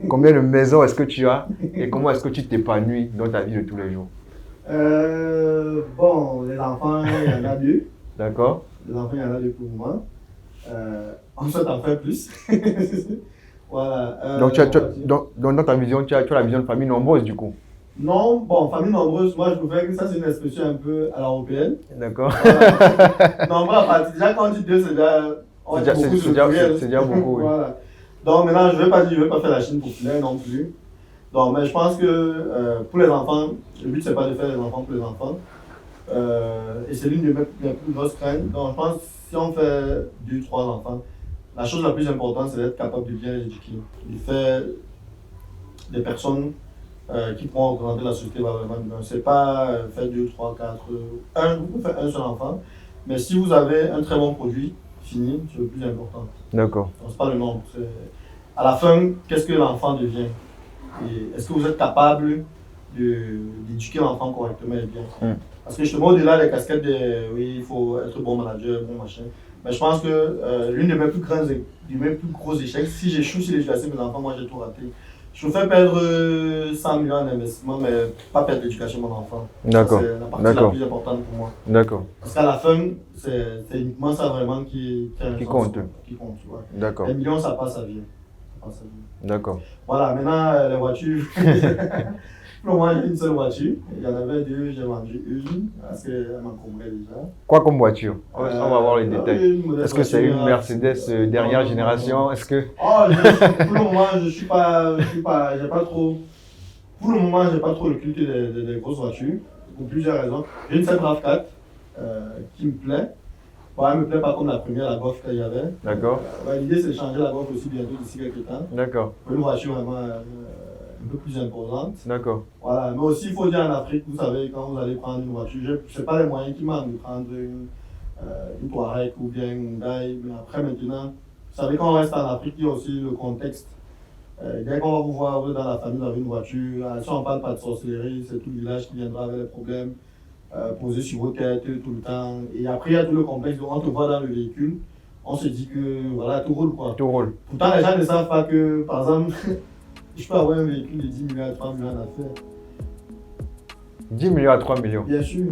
Combien de maisons est-ce que tu as? Et comment est-ce que tu t'épanouis dans ta vie de tous les jours?
Bon, les enfants, il y en a deux.
D'accord.
Les enfants, il y en a deux pour moi. On souhaite en faire plus. Voilà.
Donc, dans ta vision, tu as la vision de famille nombreuse du coup?
Non, bon, famille nombreuse, moi je préfère que ça c'est une expression un peu à l'européenne.
D'accord.
Voilà. Nombre à partir, déjà quand on dit deux, c'est
déjà beaucoup. Oui.
Voilà. Donc maintenant, je ne vais pas faire la Chine populaire non plus. Donc, mais je pense que pour les enfants, le but c'est pas de faire les enfants pour les enfants. Et c'est l'une de mes plus grosses craintes. Donc je pense que si on fait 2, 3 enfants, la chose la plus importante c'est d'être capable de bien les éduquer. De faire des personnes qui pourront représenter la société vraiment bien. C'est pas faire 2, 3, 4, vous pouvez faire un seul enfant, mais si vous avez un très bon produit fini, c'est le plus important.
D'accord.
C'est pas le nombre. À la fin, qu'est-ce que l'enfant devient? Et est-ce que vous êtes capable d'éduquer l'enfant correctement et bien? Parce que justement, au-delà des casquettes oui, il faut être bon manager, bon machin. Mais je pense que l'une de mes plus gros échecs, si j'échoue sur l'éducation de mes enfants, moi j'ai tout raté. Je me fais perdre 100 millions en investissement, mais pas perdre l'éducation de mon enfant.
D'accord.
C'est la partie la plus importante pour moi.
D'accord.
Parce qu'à la fin, c'est uniquement ça vraiment qui
compte.
Qui compte, ouais.
D'accord.
Les millions, ça passe à vie.
D'accord.
Voilà, maintenant, les voitures. Pour moi, j'ai une seule voiture. Il y en avait deux, j'ai vendu une, parce qu'elle m'encombrait déjà.
Quoi comme voiture? On va voir les détails. Est-ce que c'est une Mercedes dernière génération? Est-ce que...
Oh, pour le moment, j'ai pas trop... Pour le moment, j'ai pas trop le culte des grosses voitures, pour plusieurs raisons. J'ai une 7 RAV4 qui me plaît. Bon, elle me plaît pas comme la première, la Golf qu'il y avait.
D'accord.
L'idée, c'est de changer la Golf aussi bientôt d'ici quelques temps.
D'accord.
Pour une voiture vraiment un peu plus imposante.
D'accord.
Voilà, mais aussi il faut dire en Afrique, vous savez, quand vous allez prendre une voiture, je sais pas les moyens qui manquent de prendre une Touareg ou bien une Hyundai, mais après maintenant, vous savez quand on reste en Afrique, il y a aussi le contexte. Dès qu'on va vous voir, vous êtes dans la famille, vous avez une voiture, si on ne parle pas de sorcellerie, c'est tout le village qui viendra avec les problèmes posés sur vos têtes tout le temps. Et après il y a tout le complexe, on te voit dans le véhicule, on se dit que voilà, tout roule quoi.
Tout roule.
Pourtant les gens ne savent pas que, par exemple, je peux avoir un véhicule de 10 millions à 3 millions à faire.
10 millions à 3 millions.
Bien sûr.